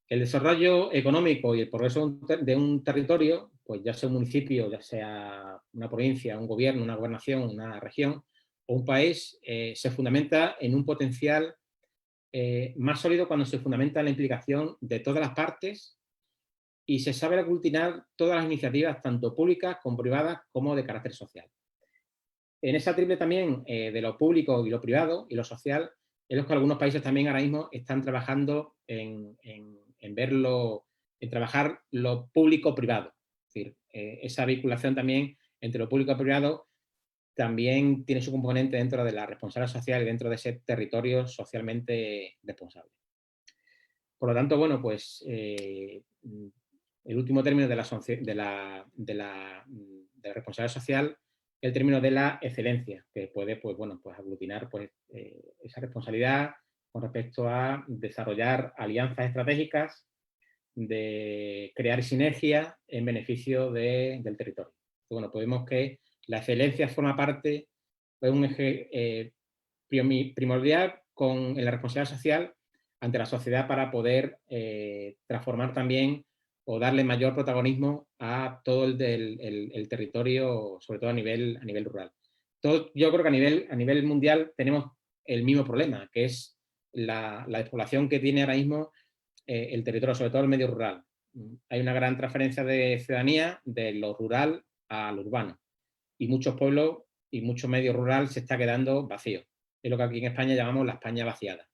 El desarrollo económico y el progreso de un territorio, pues ya sea un municipio, ya sea una provincia, un gobierno, una gobernación, una región o un país, se fundamenta en un potencial más sólido cuando se fundamenta en la implicación de todas las partes y se sabe aglutinar todas las iniciativas, tanto públicas como privadas, como de carácter social. En esa triple también de lo público y lo privado y lo social, es lo que algunos países también ahora mismo están trabajando en trabajar lo público-privado. Es decir, esa vinculación también entre lo público y privado también tiene su componente dentro de la responsabilidad social y dentro de ese territorio socialmente responsable. Por lo tanto, bueno, pues el último término de la responsabilidad social, el término de la excelencia, que puede, pues bueno, pues aglutinar pues, esa responsabilidad con respecto a desarrollar alianzas estratégicas, de crear sinergia en beneficio del territorio. Bueno, pues vemos que la excelencia forma parte de un eje primordial en la responsabilidad social ante la sociedad para poder transformar también o darle mayor protagonismo a todo el territorio, sobre todo a nivel rural. Yo creo que a nivel mundial tenemos el mismo problema, que es la despoblación que tiene ahora mismo el territorio, sobre todo el medio rural. Hay una gran transferencia de ciudadanía de lo rural a lo urbano. Y muchos pueblos y mucho medio rural se está quedando vacío. Es lo que aquí en España llamamos la España vaciada.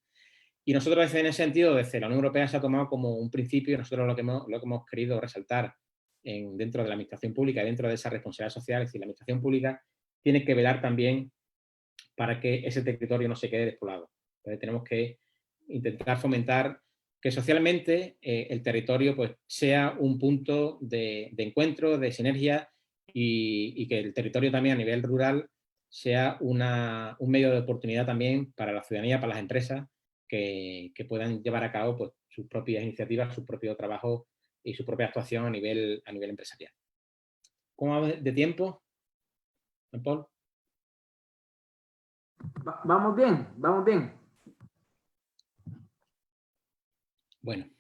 Y nosotros, en ese sentido, desde la Unión Europea se ha tomado como un principio, y nosotros lo que hemos querido resaltar dentro de la administración pública, dentro de esa responsabilidad social, es decir, la administración pública tiene que velar también para que ese territorio no se quede despoblado. Entonces, tenemos que intentar fomentar que socialmente el territorio pues, sea un punto de encuentro, de sinergia y que el territorio también a nivel rural sea un medio de oportunidad también para la ciudadanía, para las empresas que puedan llevar a cabo pues, sus propias iniciativas, su propio trabajo y su propia actuación a nivel empresarial. ¿Cómo va de tiempo, Paul? Vamos bien, vamos bien. Bueno.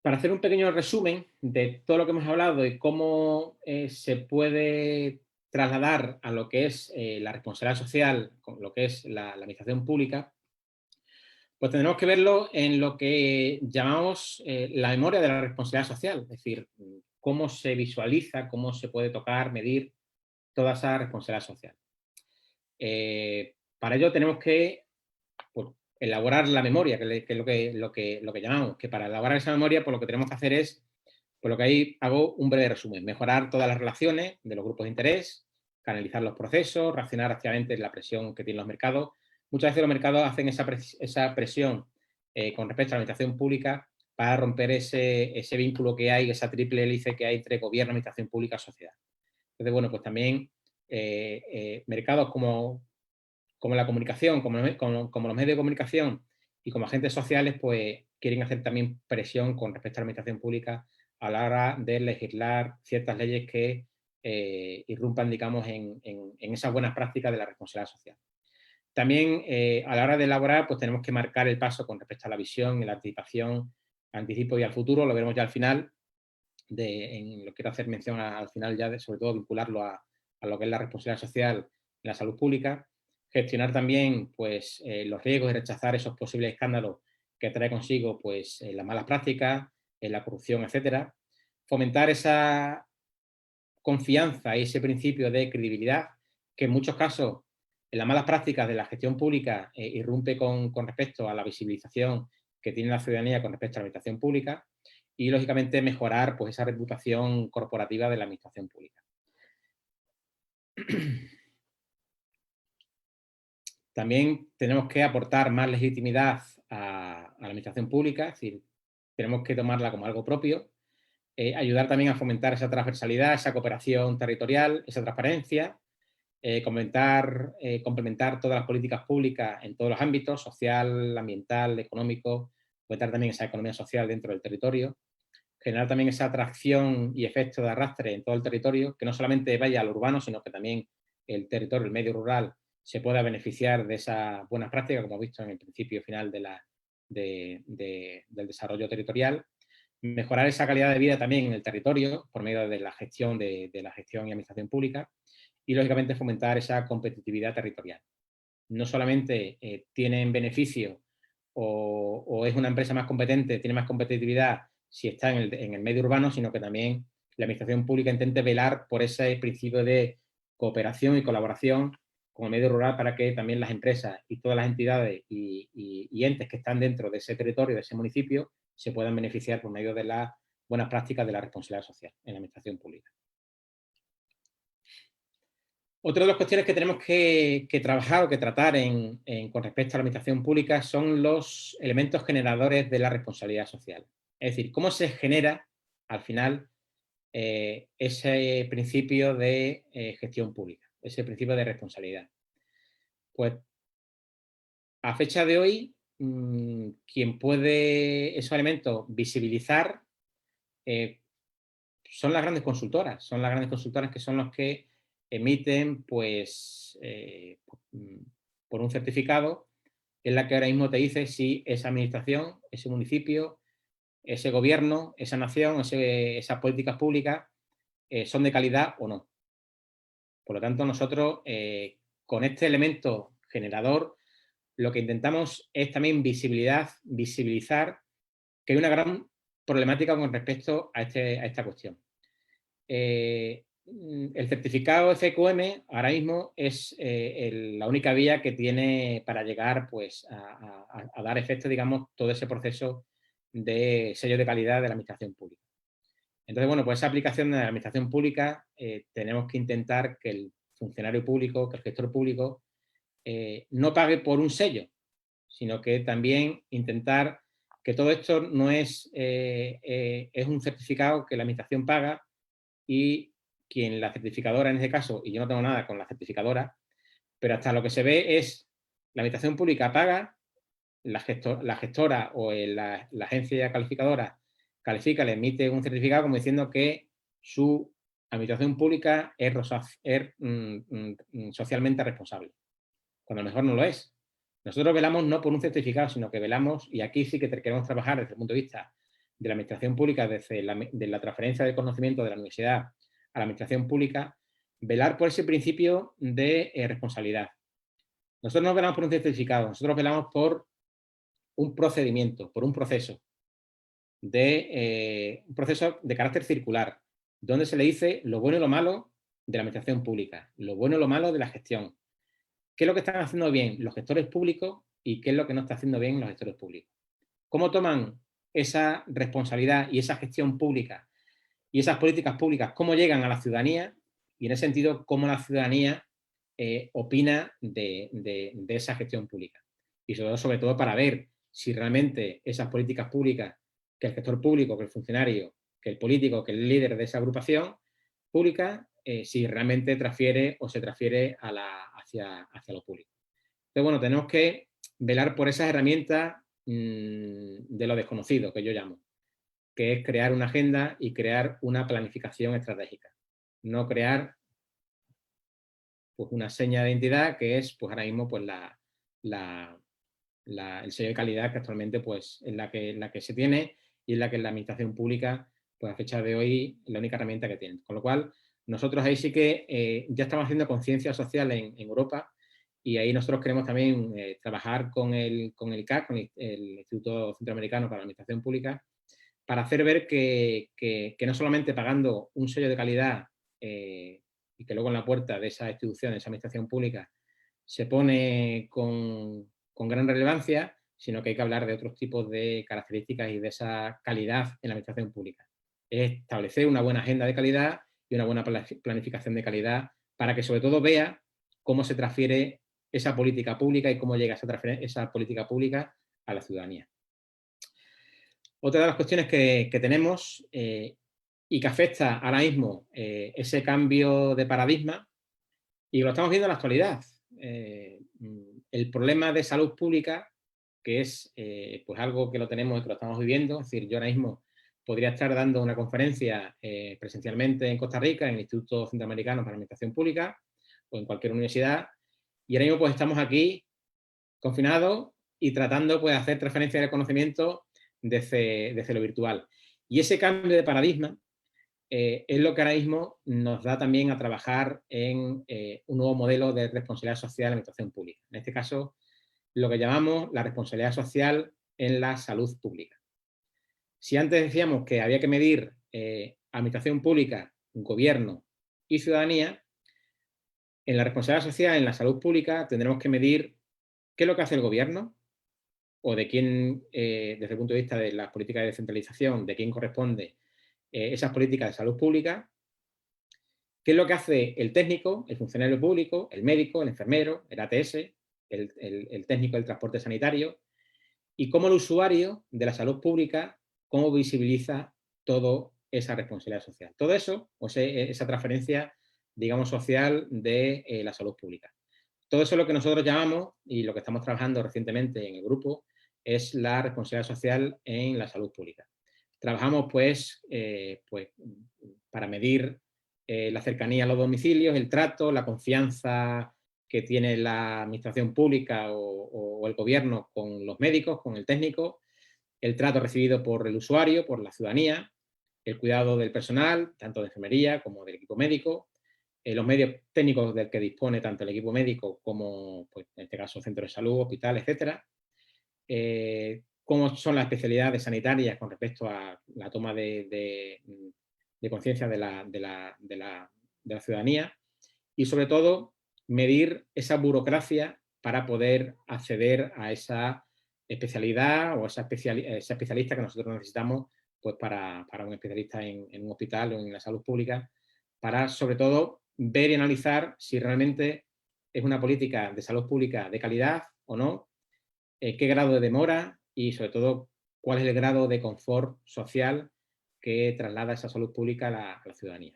Para hacer un pequeño resumen de todo lo que hemos hablado y cómo se puede trasladar a lo que es la responsabilidad social, lo que es la administración pública, pues tendremos que verlo en lo que llamamos la memoria de la responsabilidad social, es decir, cómo se visualiza, cómo se puede tocar, medir toda esa responsabilidad social. Para ello tenemos que pues, elaborar la memoria, que es lo que llamamos, que para elaborar esa memoria, pues lo que tenemos que hacer es, por lo que ahí hago un breve resumen, mejorar todas las relaciones de los grupos de interés, canalizar los procesos, reaccionar activamente en la presión que tienen los mercados. Muchas veces los mercados hacen esa presión con respecto a la administración pública para romper ese vínculo que hay, esa triple hélice que hay entre gobierno, administración pública y sociedad. Entonces, bueno, pues también mercados como la comunicación, como los medios de comunicación y como agentes sociales, pues quieren hacer también presión con respecto a la administración pública a la hora de legislar ciertas leyes que irrumpan, digamos, en esas buenas prácticas de la responsabilidad social. También a la hora de elaborar, pues tenemos que marcar el paso con respecto a la visión y la anticipación, anticipo y al futuro, lo veremos ya al final, lo quiero hacer mención al final ya, sobre todo vincularlo a lo que es la responsabilidad social en la salud pública. Gestionar también pues, los riesgos y rechazar esos posibles escándalos que trae consigo pues, las malas prácticas, la corrupción, etcétera. Fomentar esa confianza y ese principio de credibilidad que en muchos casos en las malas prácticas de la gestión pública irrumpe con respecto a la visibilización que tiene la ciudadanía con respecto a la administración pública y, lógicamente, mejorar pues, esa reputación corporativa de la administración pública. También tenemos que aportar más legitimidad a la administración pública, es decir, tenemos que tomarla como algo propio, ayudar también a fomentar esa transversalidad, esa cooperación territorial, esa transparencia, complementar todas las políticas públicas en todos los ámbitos, social, ambiental, económico, fomentar también esa economía social dentro del territorio, generar también esa atracción y efecto de arrastre en todo el territorio, que no solamente vaya al urbano, sino que también el territorio, el medio rural, se pueda beneficiar de esas buenas prácticas, como hemos visto en el principio final del desarrollo territorial. Mejorar esa calidad de vida también en el territorio por medio de la gestión y administración pública y, lógicamente, fomentar esa competitividad territorial. No solamente tienen beneficio o es una empresa más competente, tiene más competitividad si está en el medio urbano, sino que también la administración pública intente velar por ese principio de cooperación y colaboración con el medio rural para que también las empresas y todas las entidades y entes que están dentro de ese territorio, de ese municipio, se puedan beneficiar por medio de las buenas prácticas de la responsabilidad social en la administración pública. Otra de las cuestiones que tenemos que trabajar o que tratar con respecto a la administración pública son los elementos generadores de la responsabilidad social. Es decir, cómo se genera, al final, ese principio de gestión pública, ese principio de responsabilidad. Pues, a fecha de hoy, quien puede esos elementos visibilizar son las grandes consultoras. Son las grandes consultoras que son los que emiten, pues, por un certificado, en la que ahora mismo te dice si esa administración, ese municipio, ese gobierno, esa nación, esas políticas públicas son de calidad o no. Por lo tanto, nosotros con este elemento generador lo que intentamos es también visibilizar que hay una gran problemática con respecto a esta cuestión. El certificado FQM ahora mismo es la única vía que tiene para llegar pues, a dar efecto, digamos, todo ese proceso de sello de calidad de la administración pública. Entonces, bueno, pues esa aplicación de la administración pública tenemos que intentar que el funcionario público, que el gestor público no pague por un sello, sino que también intentar que todo esto no es un certificado que la administración paga y quien la certificadora en este caso, y yo no tengo nada con la certificadora, pero hasta lo que se ve es la administración pública paga, la gestora o la agencia calificadora califica, le emite un certificado como diciendo que su administración pública es socialmente responsable, cuando a lo mejor no lo es. Nosotros velamos no por un certificado, sino que velamos, y aquí sí que queremos trabajar desde el punto de vista de la administración pública, desde de la transferencia de conocimiento de la universidad a la administración pública, velar por ese principio de responsabilidad. Nosotros no velamos por un certificado, nosotros velamos por un procedimiento, por un proceso de carácter circular, donde se le dice lo bueno y lo malo de la administración pública, lo bueno y lo malo de la gestión. ¿Qué es lo que están haciendo bien los gestores públicos y qué es lo que no está haciendo bien los gestores públicos? ¿Cómo toman esa responsabilidad y esa gestión pública y esas políticas públicas, cómo llegan a la ciudadanía? Y en ese sentido, cómo la ciudadanía opina de esa gestión pública. Y sobre todo para ver si realmente esas políticas públicas que el gestor público, que el funcionario, que el político, que el líder de esa agrupación pública, si realmente transfiere o se transfiere hacia lo público. Entonces, bueno, tenemos que velar por esas herramientas de lo desconocido, que yo llamo, que es crear una agenda y crear una planificación estratégica. No crear pues, una seña de identidad que es, pues ahora mismo, pues el sello de calidad que actualmente pues, es la que se tiene y es la que la administración pública, pues a fecha de hoy, es la única herramienta que tiene. Con lo cual, nosotros ahí sí que ya estamos haciendo conciencia social en Europa y ahí nosotros queremos también trabajar con el ICAC, con el Instituto Centroamericano para la Administración Pública, para hacer ver que no solamente pagando un sello de calidad y que luego en la puerta de esa institución, de esa administración pública, se pone con gran relevancia, sino que hay que hablar de otros tipos de características y de esa calidad en la administración pública. Es establecer una buena agenda de calidad y una buena planificación de calidad para que sobre todo vea cómo se transfiere esa política pública y cómo llega esa política pública a la ciudadanía. Otra de las cuestiones que tenemos y que afecta ahora mismo ese cambio de paradigma, y lo estamos viendo en la actualidad, el problema de salud pública, que es pues algo que lo tenemos y que lo estamos viviendo. Es decir, yo ahora mismo podría estar dando una conferencia presencialmente en Costa Rica, en el Instituto Centroamericano para la Administración Pública o en cualquier universidad, y ahora mismo pues estamos aquí confinados y tratando pues de hacer transferencia de conocimiento desde lo virtual. Y ese cambio de paradigma es lo que ahora mismo nos da también a trabajar en un nuevo modelo de responsabilidad social en la administración pública. En este caso, lo que llamamos la responsabilidad social en la salud pública. Si antes decíamos que había que medir administración pública, gobierno y ciudadanía, en la responsabilidad social en la salud pública tendremos que medir qué es lo que hace el gobierno o de quién, desde el punto de vista de las políticas de descentralización, de quién corresponde esas políticas de salud pública, qué es lo que hace el técnico, el funcionario público, el médico, el enfermero, el ATS, el técnico del transporte sanitario, y cómo el usuario de la salud pública, cómo visibiliza toda esa responsabilidad social. Todo eso, o sea, esa transferencia, digamos, social de la salud pública. Todo eso es lo que nosotros llamamos, y lo que estamos trabajando recientemente en el grupo, es la responsabilidad social en la salud pública. Trabajamos, pues para medir la cercanía a los domicilios, el trato, la confianza que tiene la administración pública o el gobierno con los médicos, con el técnico, el trato recibido por el usuario, por la ciudadanía, el cuidado del personal, tanto de enfermería como del equipo médico, los medios técnicos del que dispone tanto el equipo médico como, pues, en este caso, centros de salud, hospitales, etcétera. Cómo son las especialidades sanitarias con respecto a la toma de conciencia de la ciudadanía y, sobre todo, medir esa burocracia para poder acceder a esa especialidad o esa especialista que nosotros necesitamos, pues, para un especialista en un hospital o en la salud pública, para, sobre todo, ver y analizar si realmente es una política de salud pública de calidad o no, qué grado de demora y, sobre todo, cuál es el grado de confort social que traslada esa salud pública a la ciudadanía.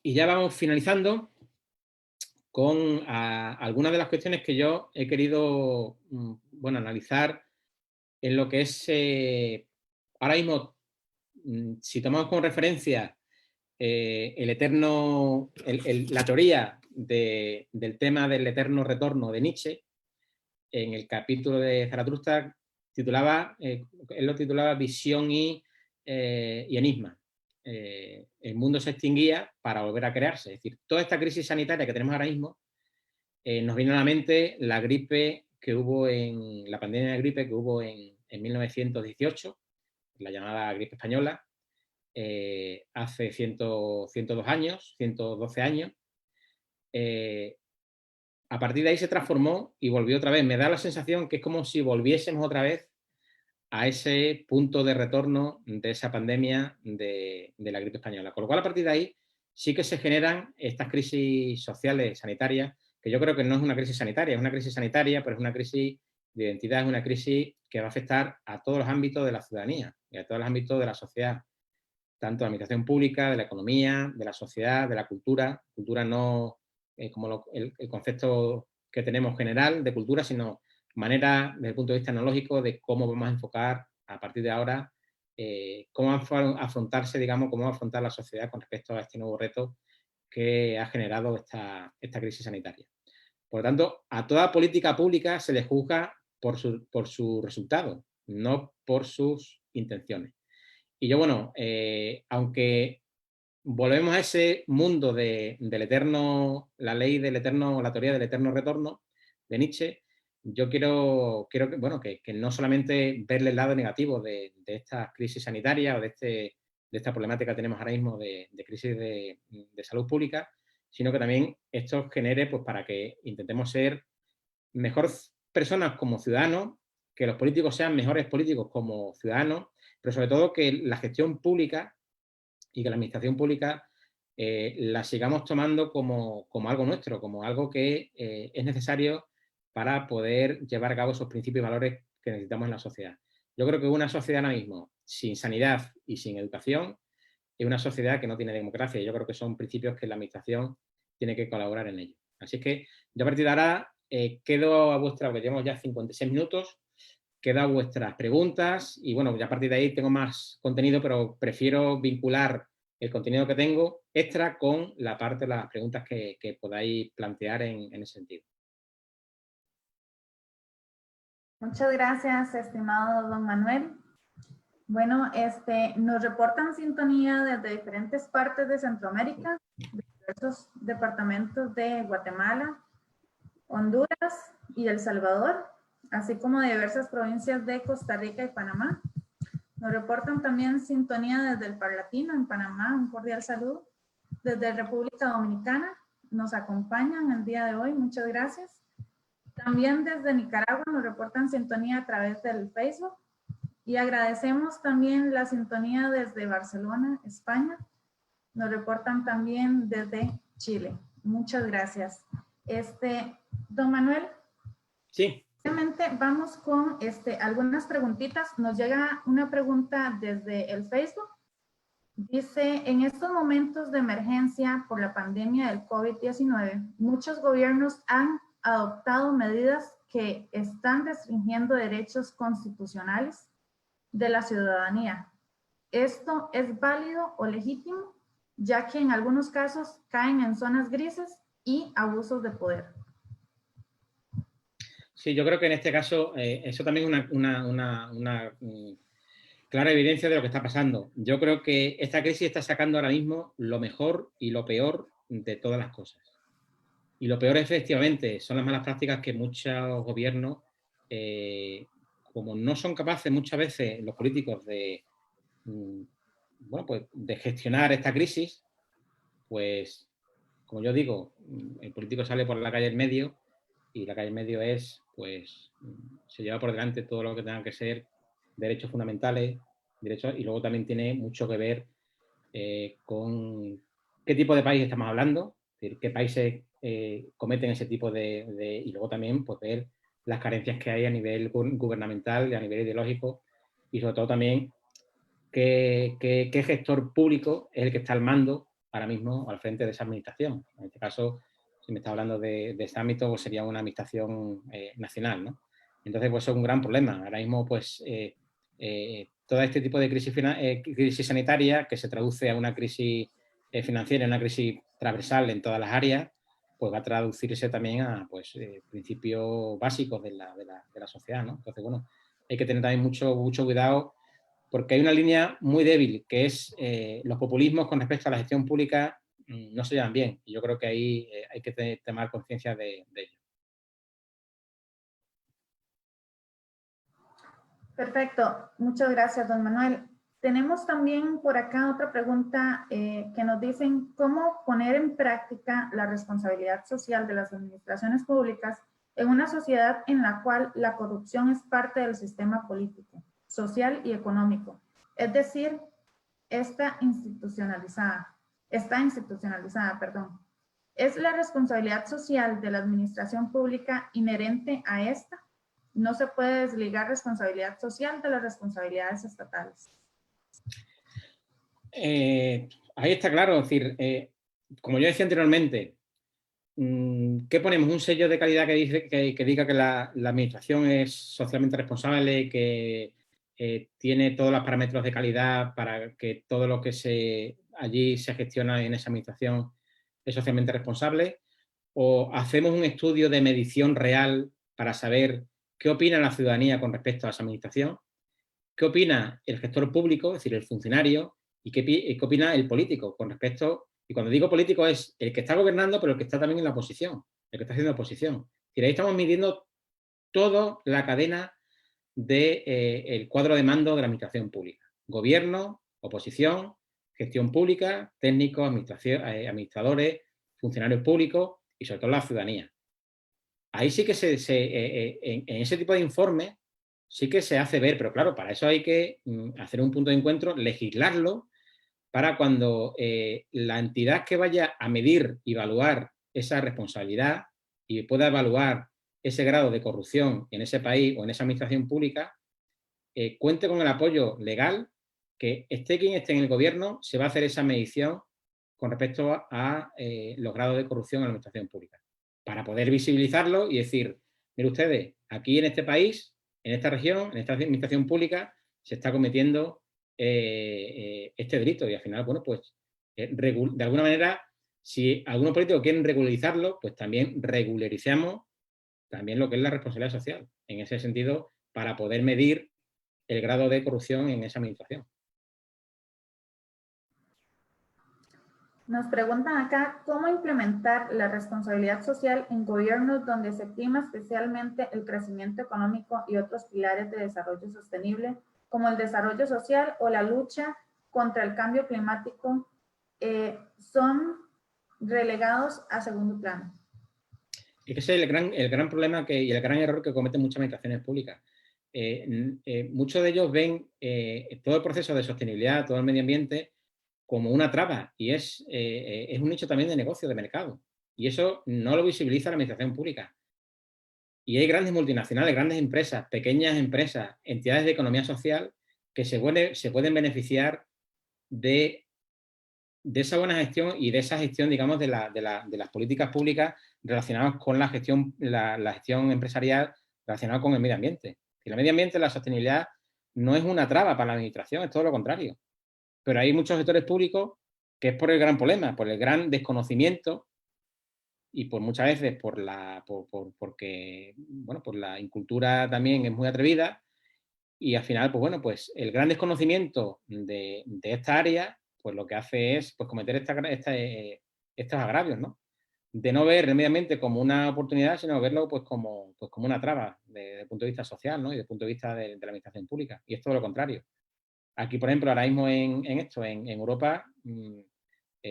Y ya vamos finalizando con algunas de las cuestiones que yo he querido, bueno, analizar en lo que es, ahora mismo, si tomamos como referencia la teoría del tema del eterno retorno de Nietzsche, en el capítulo de Zaratustra él lo titulaba Visión y Enigma. El mundo se extinguía para volver a crearse. Es decir, toda esta crisis sanitaria que tenemos ahora mismo, nos viene a la mente la gripe que hubo la pandemia de gripe que hubo en 1918, la llamada gripe española, hace 102 años, 112 años. A partir de ahí se transformó y volvió otra vez. Me da la sensación que es como si volviésemos otra vez a ese punto de retorno de esa pandemia de la gripe española. Con lo cual, a partir de ahí, sí que se generan estas crisis sociales, sanitarias, que yo creo que no es una crisis sanitaria, es una crisis sanitaria, pero es una crisis de identidad, es una crisis que va a afectar a todos los ámbitos de la ciudadanía y a todos los ámbitos de la sociedad, tanto de la administración pública, de la economía, de la sociedad, de la cultura. Cultura no como el concepto que tenemos general de cultura, sino manera, desde el punto de vista tecnológico, de cómo vamos a enfocar a partir de ahora, cómo afrontarse, digamos, cómo va a afrontar la sociedad con respecto a este nuevo reto que ha generado esta crisis sanitaria. Por lo tanto, a toda política pública se le juzga por su resultado, no por sus intenciones. Y yo, bueno, aunque volvemos a ese mundo del eterno, la teoría del eterno retorno de Nietzsche, yo quiero que no solamente verle el lado negativo de esta crisis sanitaria o de esta problemática que tenemos ahora mismo de crisis de salud pública, sino que también esto genere, pues, para que intentemos ser mejores personas como ciudadanos, que los políticos sean mejores políticos como ciudadanos, pero sobre todo que la gestión pública y que la administración pública la sigamos tomando como algo nuestro, como algo que es necesario para poder llevar a cabo esos principios y valores que necesitamos en la sociedad. Yo creo que una sociedad ahora mismo sin sanidad y sin educación es una sociedad que no tiene democracia. Yo creo que son principios que la administración tiene que colaborar en ello. Así que yo a partir de ahora quedo a vuestra, porque llevamos ya 56 minutos, quedo a vuestras preguntas y, bueno, ya a partir de ahí tengo más contenido, pero prefiero vincular el contenido que tengo extra con la parte de las preguntas que podáis plantear en ese sentido. Muchas gracias, estimado don Manuel. Bueno, nos reportan sintonía desde diferentes partes de Centroamérica, de diversos departamentos de Guatemala, Honduras y El Salvador, así como de diversas provincias de Costa Rica y Panamá. Nos reportan también sintonía desde el Parlatino en Panamá, un cordial saludo. Desde República Dominicana nos acompañan el día de hoy, muchas gracias. También desde Nicaragua nos reportan sintonía a través del Facebook. Y agradecemos también la sintonía desde Barcelona, España. Nos reportan también desde Chile. Muchas gracias. Don Manuel. Sí. Vamos con algunas preguntitas. Nos llega una pregunta desde el Facebook. Dice, en estos momentos de emergencia por la pandemia del COVID-19, muchos gobiernos han adoptado medidas que están restringiendo derechos constitucionales de la ciudadanía. ¿Esto es válido o legítimo? Ya que en algunos casos caen en zonas grises y abusos de poder. Sí, yo creo que en este caso eso también es una clara evidencia de lo que está pasando. Yo creo que esta crisis está sacando ahora mismo lo mejor y lo peor de todas las cosas. Y lo peor, efectivamente, son las malas prácticas que muchos gobiernos, como no son capaces muchas veces los políticos de, bueno, pues de gestionar esta crisis, pues, como yo digo, el político sale por la calle en medio y la calle en medio es, pues, se lleva por delante todo lo que tenga que ser derechos fundamentales, derechos, y luego también tiene mucho que ver con qué tipo de país estamos hablando, es decir, qué países cometen ese tipo y luego también pues, ver las carencias que hay a nivel gubernamental y a nivel ideológico, y sobre todo también qué gestor público es el que está al mando ahora mismo al frente de esa administración. En este caso, si me está hablando de ese ámbito, pues sería una administración nacional, ¿no? Entonces, pues eso es un gran problema. Ahora mismo, pues, todo este tipo de crisis sanitaria, que se traduce a una crisis financiera, una crisis transversal en todas las áreas, pues va a traducirse también a pues, principios básicos de la sociedad, ¿no? Entonces, bueno, hay que tener también mucho cuidado porque hay una línea muy débil, que es los populismos con respecto a la gestión pública no se llevan bien. Y yo creo que ahí hay que tomar conciencia de ello. Perfecto, muchas gracias, don Manuel. Tenemos también por acá otra pregunta que nos dicen cómo poner en práctica la responsabilidad social de las administraciones públicas en una sociedad en la cual la corrupción es parte del sistema político, social y económico. Es decir, está institucionalizada, perdón. ¿Es la responsabilidad social de la administración pública inherente a esta? No se puede desligar responsabilidad social de las responsabilidades estatales. Ahí está claro, es decir, como yo decía anteriormente, ¿qué ponemos? Un sello de calidad que diga que la administración es socialmente responsable, que tiene todos los parámetros de calidad para que todo lo que allí se gestiona en esa administración es socialmente responsable, o hacemos un estudio de medición real para saber qué opina la ciudadanía con respecto a esa administración, qué opina el gestor público, es decir, el funcionario, y qué opina el político con respecto, y cuando digo político es el que está gobernando, pero el que está también en la oposición, el que está haciendo oposición. Y ahí estamos midiendo toda la cadena del cuadro de mando de la administración pública. Gobierno, oposición, gestión pública, técnicos, administradores, funcionarios públicos y sobre todo la ciudadanía. Ahí sí que en ese tipo de informes sí que se hace ver, pero claro, para eso hay que hacer un punto de encuentro, legislarlo, para cuando la entidad que vaya a medir y evaluar esa responsabilidad y pueda evaluar ese grado de corrupción en ese país o en esa administración pública, cuente con el apoyo legal, que esté quien esté en el gobierno, se va a hacer esa medición con respecto a los grados de corrupción en la administración pública, para poder visibilizarlo y decir, mire ustedes, aquí en este país, en esta región, en esta administración pública, se está cometiendo este delito y al final, bueno, pues de alguna manera, si algunos políticos quieren regularizarlo, pues también regularicemos también lo que es la responsabilidad social, en ese sentido, para poder medir el grado de corrupción en esa administración. Nos preguntan acá cómo implementar la responsabilidad social en gobiernos donde se prima especialmente el crecimiento económico y otros pilares de desarrollo sostenible, como el desarrollo social o la lucha contra el cambio climático, son relegados a segundo plano. Ese es el gran problema y el gran error que cometen muchas administraciones públicas. Muchos de ellos ven todo el proceso de sostenibilidad, todo el medio ambiente, como una traba, y es un nicho también de negocio, de mercado. Y eso no lo visibiliza la administración pública. Y hay grandes multinacionales, grandes empresas, pequeñas empresas, entidades de economía social que se pueden beneficiar de esa buena gestión y de esa gestión, digamos, de las políticas públicas relacionadas con la gestión empresarial relacionada con el medio ambiente. Y el medio ambiente, la sostenibilidad, no es una traba para la administración, es todo lo contrario. Pero hay muchos sectores públicos que es por el gran problema, por el gran desconocimiento y por muchas veces porque, bueno, por la incultura también es muy atrevida, y al final, pues bueno, pues el gran desconocimiento de esta área, pues lo que hace es pues, cometer estos agravios, ¿no? De no ver el medio ambiente como una oportunidad, sino verlo pues como una traba desde el punto de vista social, ¿no? Y desde el punto de vista de la administración pública. Y es todo lo contrario. Aquí, por ejemplo, ahora mismo en Europa,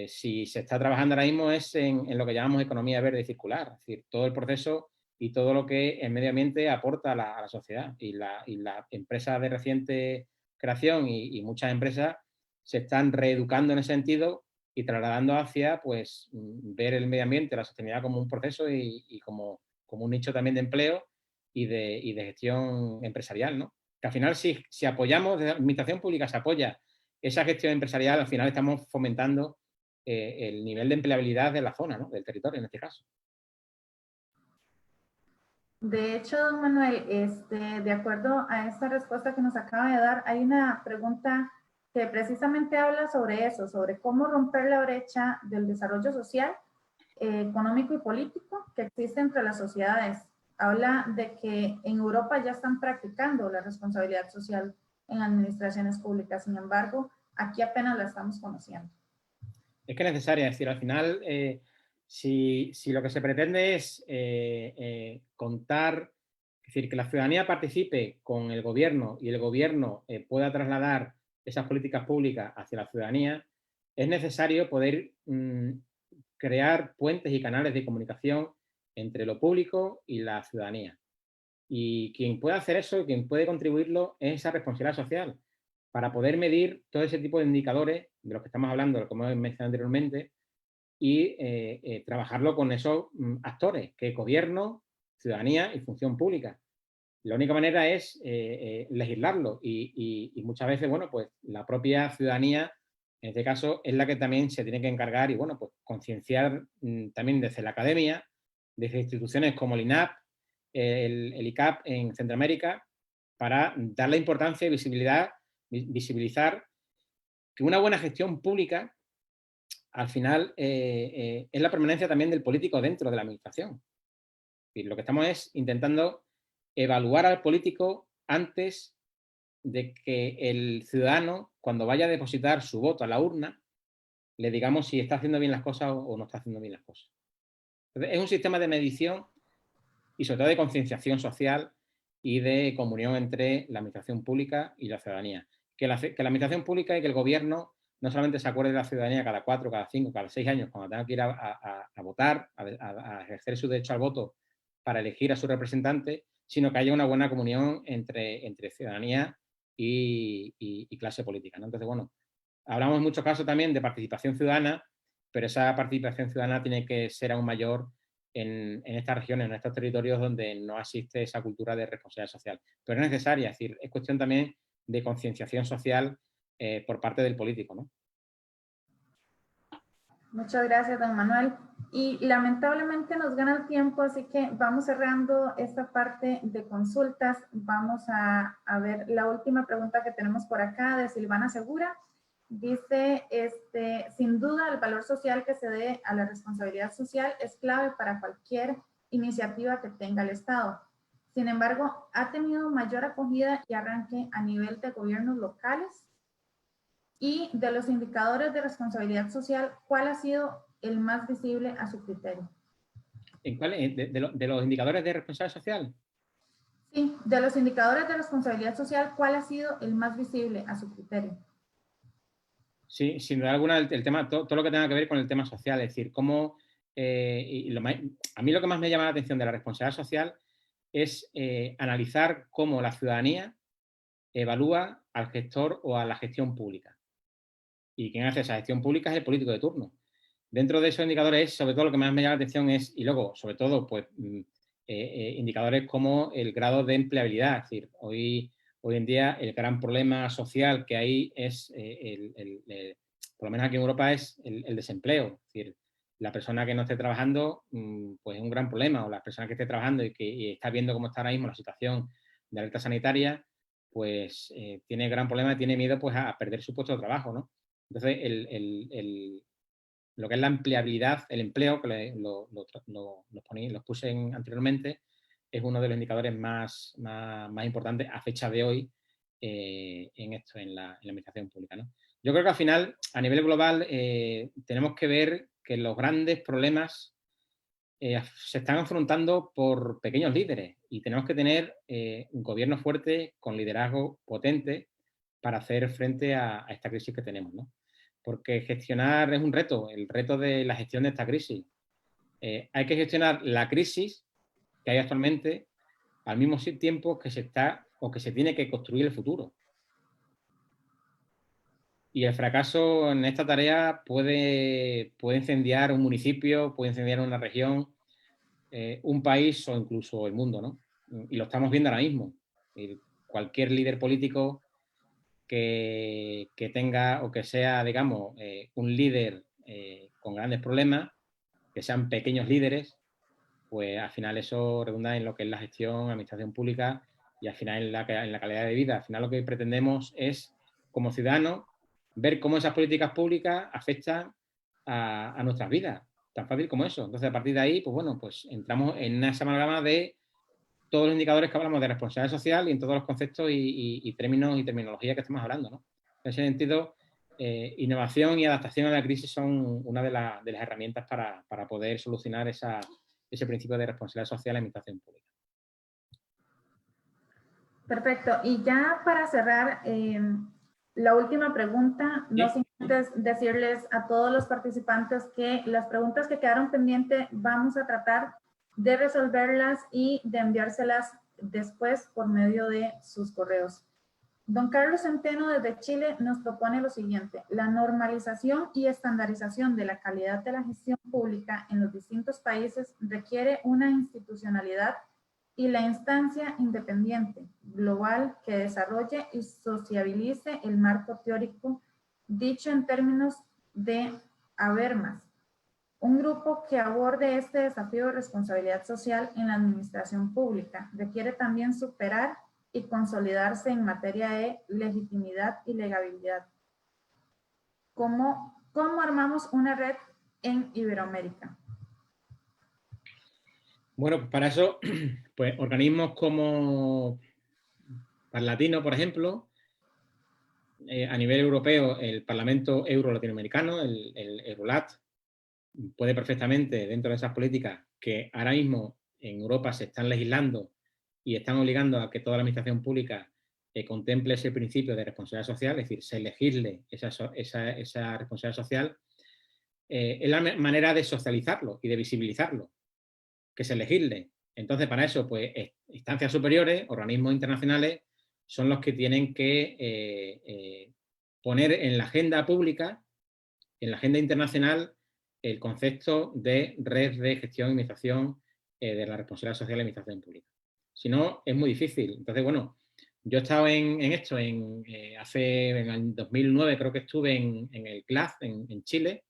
si se está trabajando ahora mismo es en lo que llamamos economía verde y circular, es decir, todo el proceso y todo lo que el medio ambiente aporta a la sociedad. Y las empresas de reciente creación y muchas empresas se están reeducando en ese sentido y trasladando hacia pues, ver el medio ambiente, la sostenibilidad como un proceso y como un nicho también de empleo y de gestión empresarial, ¿no? Que al final, si apoyamos, desde la administración pública se apoya esa gestión empresarial, al final estamos fomentando el nivel de empleabilidad de la zona, ¿no? Del territorio en este caso. De hecho, don Manuel, de acuerdo a esta respuesta que nos acaba de dar, hay una pregunta que precisamente habla sobre eso, sobre cómo romper la brecha del desarrollo social, económico y político que existe entre las sociedades. Habla de que en Europa ya están practicando la responsabilidad social en administraciones públicas, sin embargo, aquí apenas la estamos conociendo. Es que es necesaria, es decir, al final, si lo que se pretende es contar, es decir, que la ciudadanía participe con el gobierno y el gobierno pueda trasladar esas políticas públicas hacia la ciudadanía, es necesario poder crear puentes y canales de comunicación entre lo público y la ciudadanía. Y quien puede hacer eso, quien puede contribuirlo, es esa responsabilidad social, para poder medir todo ese tipo de indicadores de los que estamos hablando, de lo que hemos mencionado anteriormente, y trabajarlo con esos actores, que es gobierno, ciudadanía y función pública. La única manera es legislarlo y muchas veces, bueno, pues la propia ciudadanía, en este caso, es la que también se tiene que encargar y, bueno, pues concienciar también desde la academia, desde instituciones como el INAP, el ICAP en Centroamérica, para darle importancia y visibilizar que una buena gestión pública, al final, es la permanencia también del político dentro de la administración. Y lo que estamos es intentando evaluar al político antes de que el ciudadano, cuando vaya a depositar su voto a la urna, le digamos si está haciendo bien las cosas o no está haciendo bien las cosas. Entonces, es un sistema de medición y sobre todo de concienciación social y de comunión entre la administración pública y la ciudadanía. Que la administración pública y que el gobierno no solamente se acuerde de la ciudadanía cada 4, cada 5, cada 6 años, cuando tenga que ir a votar, a ejercer su derecho al voto para elegir a su representante, sino que haya una buena comunión entre ciudadanía y clase política, ¿no? Entonces, bueno, hablamos en muchos casos también de participación ciudadana, pero esa participación ciudadana tiene que ser aún mayor en estas regiones, en estos territorios donde no existe esa cultura de responsabilidad social. Pero es necesaria, es decir, es cuestión también de concienciación social por parte del político, ¿no? Muchas gracias, don Manuel. Y lamentablemente nos gana el tiempo, así que vamos cerrando esta parte de consultas. Vamos a ver la última pregunta que tenemos por acá de Silvana Segura. Dice, sin duda el valor social que se dé a la responsabilidad social es clave para cualquier iniciativa que tenga el Estado. Sin embargo, ha tenido mayor acogida y arranque a nivel de gobiernos locales. Y de los indicadores de responsabilidad social, ¿cuál ha sido el más visible a su criterio? ¿En cuál? ¿De los indicadores de responsabilidad social? Sí, de los indicadores de responsabilidad social, ¿cuál ha sido el más visible a su criterio? Sí, sin duda alguna, el tema, todo lo que tenga que ver con el tema social, es decir, cómo, a mí lo que más me llama la atención de la responsabilidad social es analizar cómo la ciudadanía evalúa al gestor o a la gestión pública. Y quien hace esa gestión pública es el político de turno. Dentro de esos indicadores, sobre todo lo que más me llama la atención es, y luego, sobre todo, pues, indicadores como el grado de empleabilidad. Es decir, hoy en día el gran problema social que hay es, por lo menos aquí en Europa, es el desempleo. Es decir, la persona que no esté trabajando, pues es un gran problema, o la persona que esté trabajando y está viendo cómo está ahora mismo la situación de alerta sanitaria, pues tiene gran problema, tiene miedo pues, a perder su puesto de trabajo, ¿no? Entonces, lo que es la empleabilidad, el empleo, que los puse anteriormente, es uno de los indicadores más importantes a fecha de hoy en la administración pública, ¿no? Yo creo que al final, a nivel global, tenemos que ver que los grandes problemas se están afrontando por pequeños líderes y tenemos que tener un gobierno fuerte con liderazgo potente para hacer frente a esta crisis que tenemos, ¿no? Porque gestionar es un reto, el reto de la gestión de esta crisis. Hay que gestionar la crisis que hay actualmente al mismo tiempo que se tiene que construir el futuro. Y el fracaso en esta tarea puede incendiar un municipio, puede incendiar una región, un país o incluso el mundo, ¿no? Y lo estamos viendo ahora mismo. Cualquier líder político que tenga o que sea, digamos, un líder con grandes problemas, que sean pequeños líderes, pues al final eso redunda en lo que es la gestión, administración pública y al final en la calidad de vida. Al final lo que pretendemos es, como ciudadanos, ver cómo esas políticas públicas afectan a nuestras vidas. Tan fácil como eso. Entonces, a partir de ahí, pues bueno, pues entramos en esa amalgama de todos los indicadores que hablamos de responsabilidad social y en todos los conceptos y términos y terminología que estamos hablando, ¿no? En ese sentido, innovación y adaptación a la crisis son una de las herramientas para poder solucionar ese principio de responsabilidad social en la administración pública. Perfecto. Y ya para cerrar, la última pregunta, no sin antes decirles a todos los participantes que las preguntas que quedaron pendientes vamos a tratar de resolverlas y de enviárselas después por medio de sus correos. Don Carlos Centeno desde Chile nos propone lo siguiente: la normalización y estandarización de la calidad de la gestión pública en los distintos países requiere una institucionalidad y la instancia independiente, global, que desarrolle y sociabilice el marco teórico, dicho en términos de Habermas, un grupo que aborde este desafío de responsabilidad social en la administración pública. Requiere también superar y consolidarse en materia de legitimidad y legalidad. ¿Cómo armamos una red en Iberoamérica? Bueno, para eso, pues organismos como Parlatino, por ejemplo, a nivel europeo, el Parlamento Euro-Latinoamericano, el Eurolat, puede perfectamente, dentro de esas políticas que ahora mismo en Europa se están legislando y están obligando a que toda la administración pública contemple ese principio de responsabilidad social, es decir, se legisle esa responsabilidad social, es la manera de socializarlo y de visibilizarlo, que se legisle. Entonces, para eso, pues, instancias superiores, organismos internacionales, son los que tienen que poner en la agenda pública, en la agenda internacional, el concepto de red de gestión y administración de la responsabilidad social y administración pública. Si no, es muy difícil. Entonces, bueno, yo he estado en esto en el 2009, creo que estuve en el CLAC, en Chile.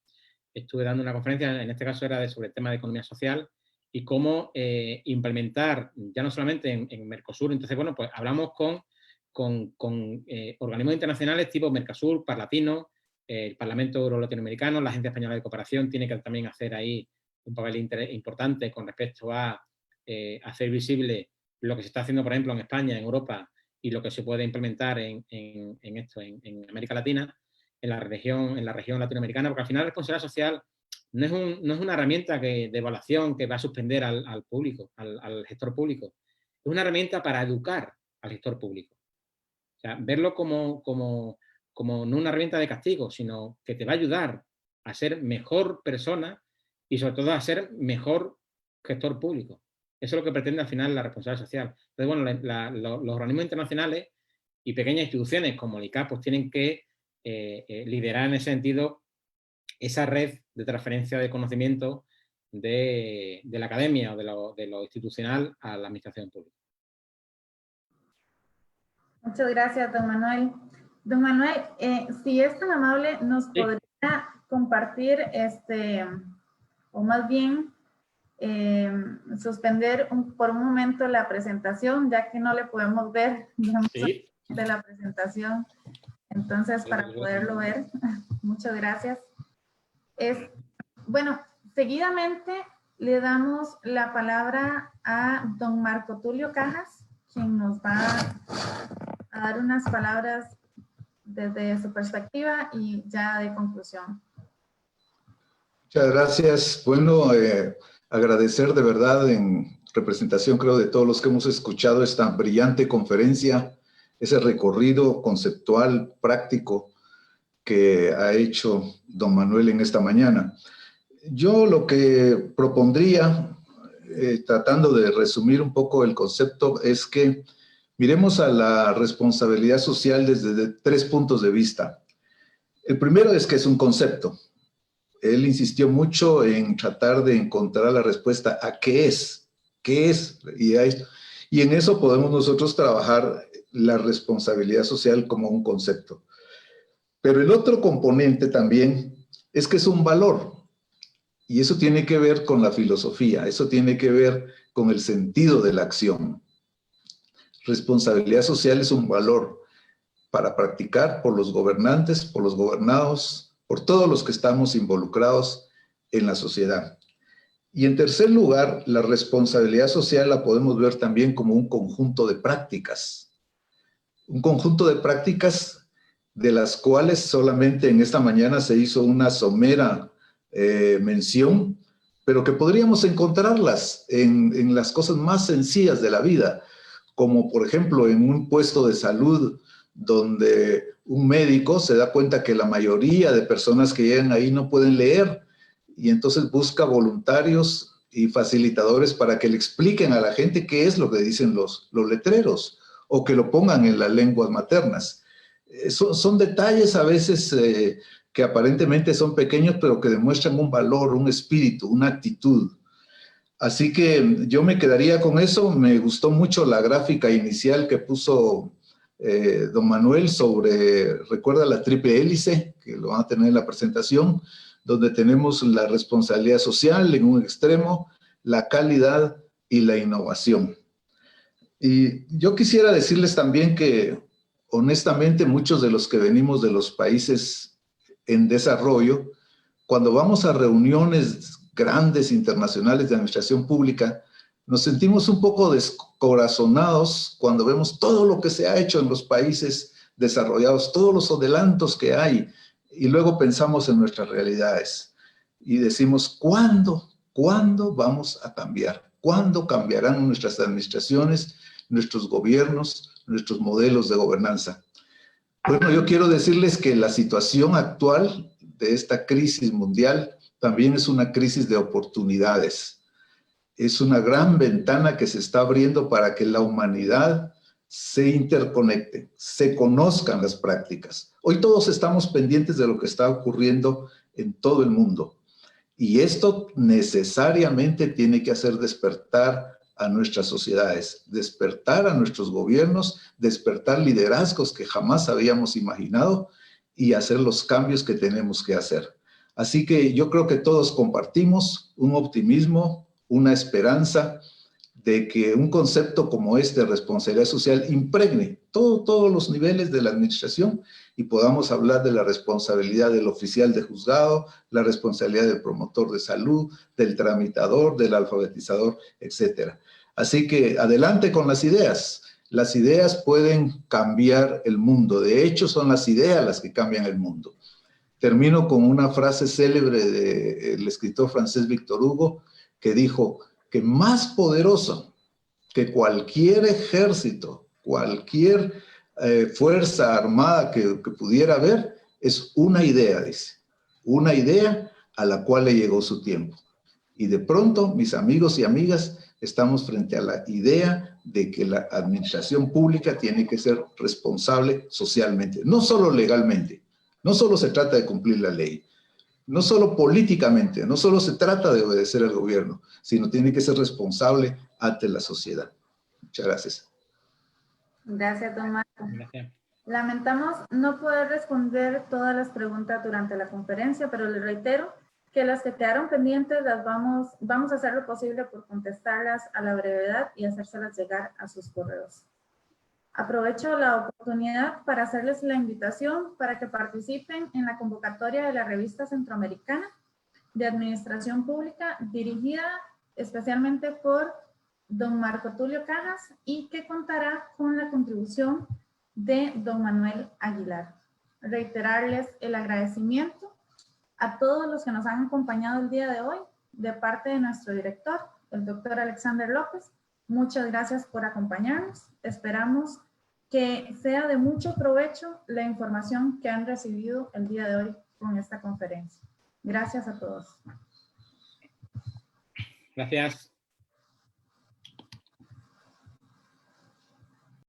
Estuve dando una conferencia, en este caso era sobre el tema de economía social y cómo implementar, ya no solamente en Mercosur. Entonces, bueno, pues hablamos con organismos internacionales tipo Mercosur, Parlatino, el Parlamento Euro-Latinoamericano, la Agencia Española de Cooperación tiene que también hacer ahí un papel importante con respecto a hacer visible lo que se está haciendo, por ejemplo, en España, en Europa, y lo que se puede implementar en América Latina, en la región latinoamericana, porque al final la responsabilidad social no es una herramienta de evaluación que va a suspender al público, al gestor público. Es una herramienta para educar al gestor público. O sea, verlo como no una herramienta de castigo, sino que te va a ayudar a ser mejor persona y sobre todo a ser mejor gestor público. Eso es lo que pretende al final la responsabilidad social. Entonces, bueno, los organismos internacionales y pequeñas instituciones como el ICAP pues tienen que liderar en ese sentido esa red de transferencia de conocimiento de la academia o de lo institucional a la administración pública. Muchas gracias, don Manuel. Don Manuel, si es tan amable, nos podría compartir, o más bien suspender por un momento la presentación, ya que no le podemos ver de la presentación. Entonces, para poderlo ver, muchas gracias. Bueno, seguidamente le damos la palabra a don Marco Tulio Cajas, quien nos va a dar unas palabras desde su perspectiva y ya de conclusión. Muchas gracias. Bueno, agradecer de verdad en representación, creo, de todos los que hemos escuchado esta brillante conferencia, ese recorrido conceptual, práctico que ha hecho don Manuel en esta mañana. Yo lo que propondría, tratando de resumir un poco el concepto, es que miremos a la responsabilidad social desde 3 puntos de vista. El primero es que es un concepto. Él insistió mucho en tratar de encontrar la respuesta a qué es, y en eso podemos nosotros trabajar la responsabilidad social como un concepto. Pero el otro componente también es que es un valor, y eso tiene que ver con la filosofía, eso tiene que ver con el sentido de la acción. Responsabilidad social es un valor para practicar por los gobernantes, por los gobernados, por todos los que estamos involucrados en la sociedad. Y en tercer lugar, la responsabilidad social la podemos ver también como un conjunto de prácticas. Un conjunto de prácticas de las cuales solamente en esta mañana se hizo una somera mención, pero que podríamos encontrarlas en las cosas más sencillas de la vida, como por ejemplo en un puesto de salud donde un médico se da cuenta que la mayoría de personas que llegan ahí no pueden leer y entonces busca voluntarios y facilitadores para que le expliquen a la gente qué es lo que dicen los letreros o que lo pongan en las lenguas maternas. Son detalles a veces que aparentemente son pequeños, pero que demuestran un valor, un espíritu, una actitud. Así que yo me quedaría con eso. Me gustó mucho la gráfica inicial que puso don Manuel sobre, recuerda la triple hélice, que lo van a tener en la presentación, donde tenemos la responsabilidad social en un extremo, la calidad y la innovación. Y yo quisiera decirles también que, honestamente, muchos de los que venimos de los países en desarrollo, cuando vamos a reuniones grandes internacionales de administración pública, nos sentimos un poco descorazonados cuando vemos todo lo que se ha hecho en los países desarrollados, todos los adelantos que hay, y luego pensamos en nuestras realidades y decimos, ¿cuándo vamos a cambiar? ¿Cuándo cambiarán nuestras administraciones, nuestros gobiernos, nuestros modelos de gobernanza? Bueno, yo quiero decirles que la situación actual de esta crisis mundial también es una crisis de oportunidades. Es una gran ventana que se está abriendo para que la humanidad se interconecte, se conozcan las prácticas. Hoy todos estamos pendientes de lo que está ocurriendo en todo el mundo. Y esto necesariamente tiene que hacer despertar a nuestras sociedades, despertar a nuestros gobiernos, despertar liderazgos que jamás habíamos imaginado y hacer los cambios que tenemos que hacer. Así que yo creo que todos compartimos un optimismo, una esperanza de que un concepto como este de responsabilidad social impregne todos los niveles de la administración y podamos hablar de la responsabilidad del oficial de juzgado, la responsabilidad del promotor de salud, del tramitador, del alfabetizador, etc. Así que adelante con las ideas. Las ideas pueden cambiar el mundo. De hecho, son las ideas las que cambian el mundo. Termino con una frase célebre del escritor francés Victor Hugo, que dijo que más poderoso que cualquier ejército, cualquier fuerza armada que pudiera haber, es una idea, dice. Una idea a la cual le llegó su tiempo. Y de pronto, mis amigos y amigas, estamos frente a la idea de que la administración pública tiene que ser responsable socialmente, no solo legalmente. No solo se trata de cumplir la ley, no solo políticamente, no solo se trata de obedecer al gobierno, sino tiene que ser responsable ante la sociedad. Muchas gracias. Gracias, don Marco. Gracias. Lamentamos no poder responder todas las preguntas durante la conferencia, pero le reitero que las que quedaron pendientes las vamos a hacer lo posible por contestarlas a la brevedad y hacérselas llegar a sus correos. Aprovecho la oportunidad para hacerles la invitación para que participen en la convocatoria de la revista centroamericana de Administración Pública dirigida especialmente por don Marco Tulio Cajas y que contará con la contribución de don Manuel Aguilar. Reiterarles el agradecimiento a todos los que nos han acompañado el día de hoy de parte de nuestro director, el doctor Alexander López. Muchas gracias por acompañarnos. Esperamos que sea de mucho provecho la información que han recibido el día de hoy con esta conferencia. Gracias a todos. Gracias.